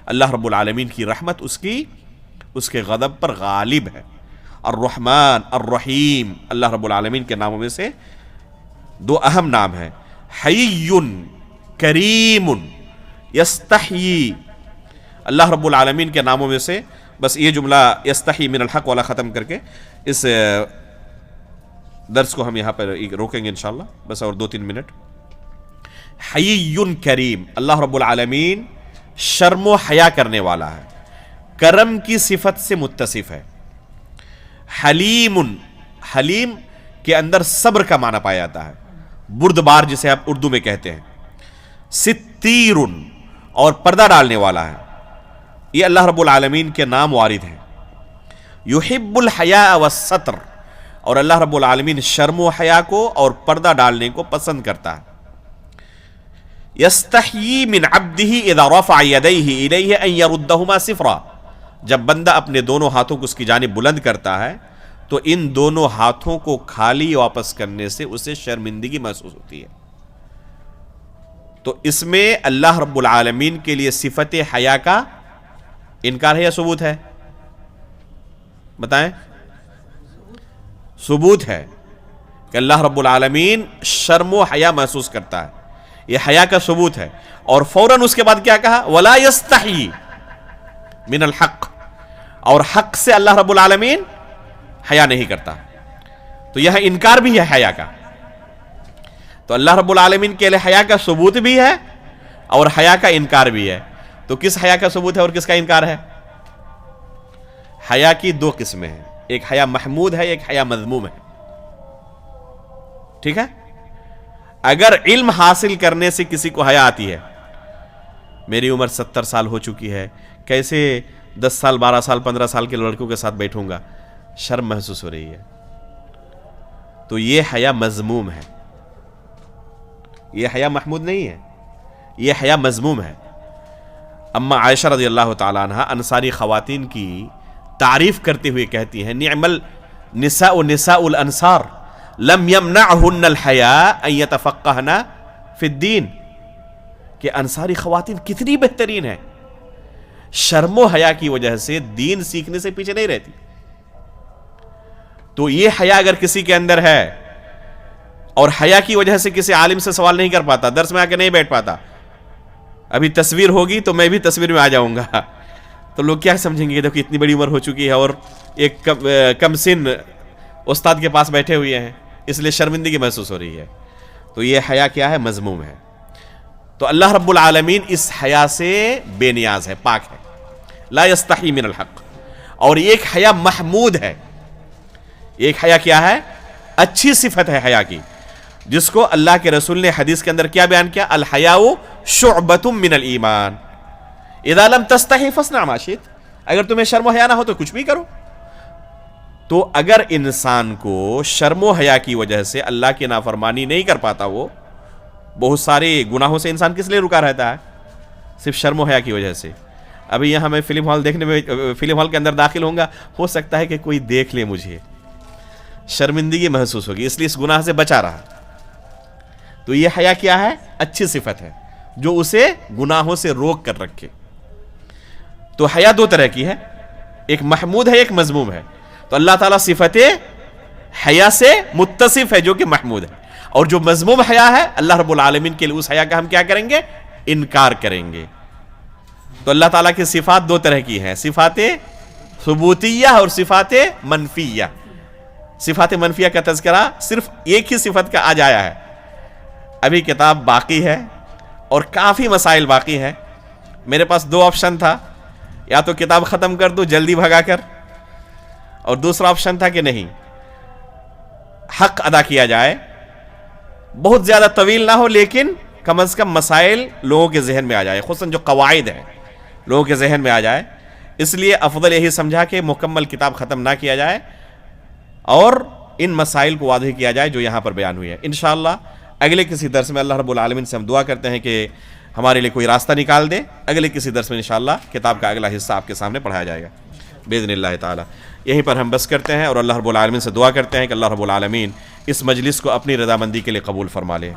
اللہ رب العالمین کی رحمت اس کے غضب پر غالب ہے۔ الرحمن الرحیم، اللہ رب العالمین کے ناموں میں سے دو اہم نام ہیں، حی کریم یستحیی، اللہ رب العالمین کے ناموں میں سے بس یہ جملہ یستحیی من الحق والا ختم کر کے اس درس کو ہم یہاں پر روکیں گے انشاءاللہ، بس اور 2-3 منٹ۔ حی کریم، اللہ رب العالمین شرم و حیا کرنے والا ہے، کرم کی صفت سے متصف ہے۔ حلیم، حلیم کے اندر صبر کا معنی پایا جاتا ہے، بردبار جسے آپ اردو میں کہتے ہیں۔ ستیر، اور پردہ ڈالنے والا ہے، یہ اللہ رب العالمین کے نام وارد ہیں۔ یحب الحیاء والستر، اور اللہ رب العالمین شرم و حیا کو اور پردہ ڈالنے کو پسند کرتا ہے۔ یستحیی من عبدہ اذا رفع یدیہ الیہ ان یردہما صفرا، جب بندہ اپنے دونوں ہاتھوں کو اس کی جانب بلند کرتا ہے تو ان دونوں ہاتھوں کو خالی واپس کرنے سے اسے شرمندگی محسوس ہوتی ہے۔ تو اس میں اللہ رب العالمین کے لیے صفت حیا کا انکار ہے یا ثبوت ہے؟ بتائیں۔ ثبوت ہے کہ اللہ رب العالمین شرم و حیا محسوس کرتا ہے، یہ حیا کا ثبوت ہے۔ اور فوراً اس کے بعد کیا کہا؟ وَلَا يَسْتَحْيِي مِنَ الْحَقِّ، اور حق سے اللہ رب العالمین حیا نہیں کرتا۔ تو یہ انکار بھی ہے حیا کا۔ تو اللہ رب العالمین کے لیے حیا کا ثبوت بھی ہے اور حیا کا انکار بھی ہے۔ تو کس حیا کا ثبوت ہے اور کس کا انکار ہے؟ حیا کی 2 قسمیں ہیں، ایک حیا محمود ہے، ایک حیا مذموم ہے، ٹھیک ہے؟ اگر علم حاصل کرنے سے کسی کو حیا آتی ہے، میری عمر 70 سال ہو چکی ہے، کیسے 10 سال 12 سال 15 سال کے لڑکوں کے ساتھ بیٹھوں گا، شرم محسوس ہو رہی ہے، تو یہ حیا مذموم ہے، یہ حیا محمود نہیں ہے، یہ حیا مذموم ہے۔ اما عائشہ رضی اللہ تعالی عنہ انصاری خواتین کی تعریف کرتے ہوئے کہتی ہیں نعم نساء الانصار لم يمنعهن الحیاء ان يتفقهن فی الدین، کہ انصاری خواتین کتنی بہترین ہیں، شرم و حیا کی وجہ سے دین سیکھنے سے پیچھے نہیں رہتی. تو یہ حیا اگر کسی کے اندر ہے اور حیا کی وجہ سے کسی عالم سے سوال نہیں کر پاتا، درس میں آ کے نہیں بیٹھ پاتا، ابھی تصویر ہوگی تو میں بھی تصویر میں آ جاؤں گا، تو لوگ کیا سمجھیں گے کہ دیکھو اتنی بڑی عمر ہو چکی ہے اور ایک کم سن استاد کے پاس بیٹھے ہوئے ہیں، اس لیے شرمندگی محسوس ہو رہی ہے. تو یہ حیا کیا ہے؟ مذموم ہے. تو اللہ رب العالمین اس حیا سے بے نیاز ہے، پاک ہے، لا یستحی من الحق. اور ایک حیا محمود ہے. ایک حیا کیا ہے؟ اچھی صفت ہے حیا کی، جس کو اللہ کے رسول نے حدیث کے اندر کیا بیان کیا؟ الحیاء شعبۃ من الایمان اذا لم تستحی فاصنع ما شئت. اگر تمہیں شرم و حیا نہ ہو تو کچھ بھی کرو. تو اگر انسان کو شرم و حیا کی وجہ سے اللہ کی نافرمانی نہیں کر پاتا، وہ بہت سارے گناہوں سے انسان کس لیے رکا رہتا ہے؟ صرف شرم و حیا کی وجہ سے. ابھی یہاں میں فلم ہال دیکھنے میں، فلم ہال کے اندر داخل ہوں گا، ہو سکتا ہے کہ کوئی دیکھ لے، مجھے شرمندگی محسوس ہوگی، اس لیے اس گناہ سے بچا رہا. تو یہ حیا کیا ہے؟ اچھی صفت ہے جو اسے گناہوں سے روک کر رکھے. تو حیا دو طرح کی ہے، ایک محمود ہے، ایک مذموم ہے. تو اللہ تعالیٰ صفت حیا سے متصف ہے جو کہ محمود ہے، اور جو مذموم حیا ہے اللہ رب العالمین کے لیے اس حیا کا ہم کیا کریں گے؟ انکار کریں گے. تو اللہ تعالیٰ کی صفات دو طرح کی ہیں، صفات ثبوتیہ اور صفات منفیہ. صفات منفیہ کا تذکرہ صرف ایک ہی صفت کا آج آیا ہے. ابھی کتاب باقی ہے اور کافی مسائل باقی ہیں. میرے پاس دو آپشن تھا، یا تو کتاب ختم کر دو جلدی بھگا کر، اور دوسرا آپشن تھا کہ نہیں، حق ادا کیا جائے، بہت زیادہ طویل نہ ہو لیکن کم از کم مسائل لوگوں کے ذہن میں آ جائے، خصوصاً جو قواعد ہیں لوگوں کے ذہن میں آ جائے. اس لیے افضل یہی سمجھا کہ مکمل کتاب ختم نہ کیا جائے اور ان مسائل کو واضح کیا جائے جو یہاں پر بیان ہوئی ہے. انشاءاللہ اگلے کسی درس میں اللہ رب العالمین سے ہم دعا کرتے ہیں کہ ہمارے لیے کوئی راستہ نکال دے. اگلے کسی درس میں انشاءاللہ کتاب کا اگلا حصہ آپ کے سامنے پڑھایا جائے گا باذن اللہ تعالی. یہیں پر ہم بس کرتے ہیں اور اللہ رب العالمین سے دعا کرتے ہیں کہ اللہ رب العالمین اس مجلس کو اپنی رضامندی کے لیے قبول فرما لے.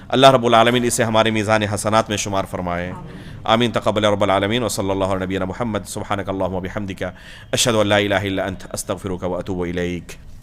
اللہ رب العالمین اسے ہمارے میزان حسنات میں شمار فرمائے. آمین. تقبل رب العالمین. وصلی اللہ علی نبینا محمد. سبحانک اللہم و بحمدک، اشہد ان لا الہ الا انت، استغفرک و اتوب الیک.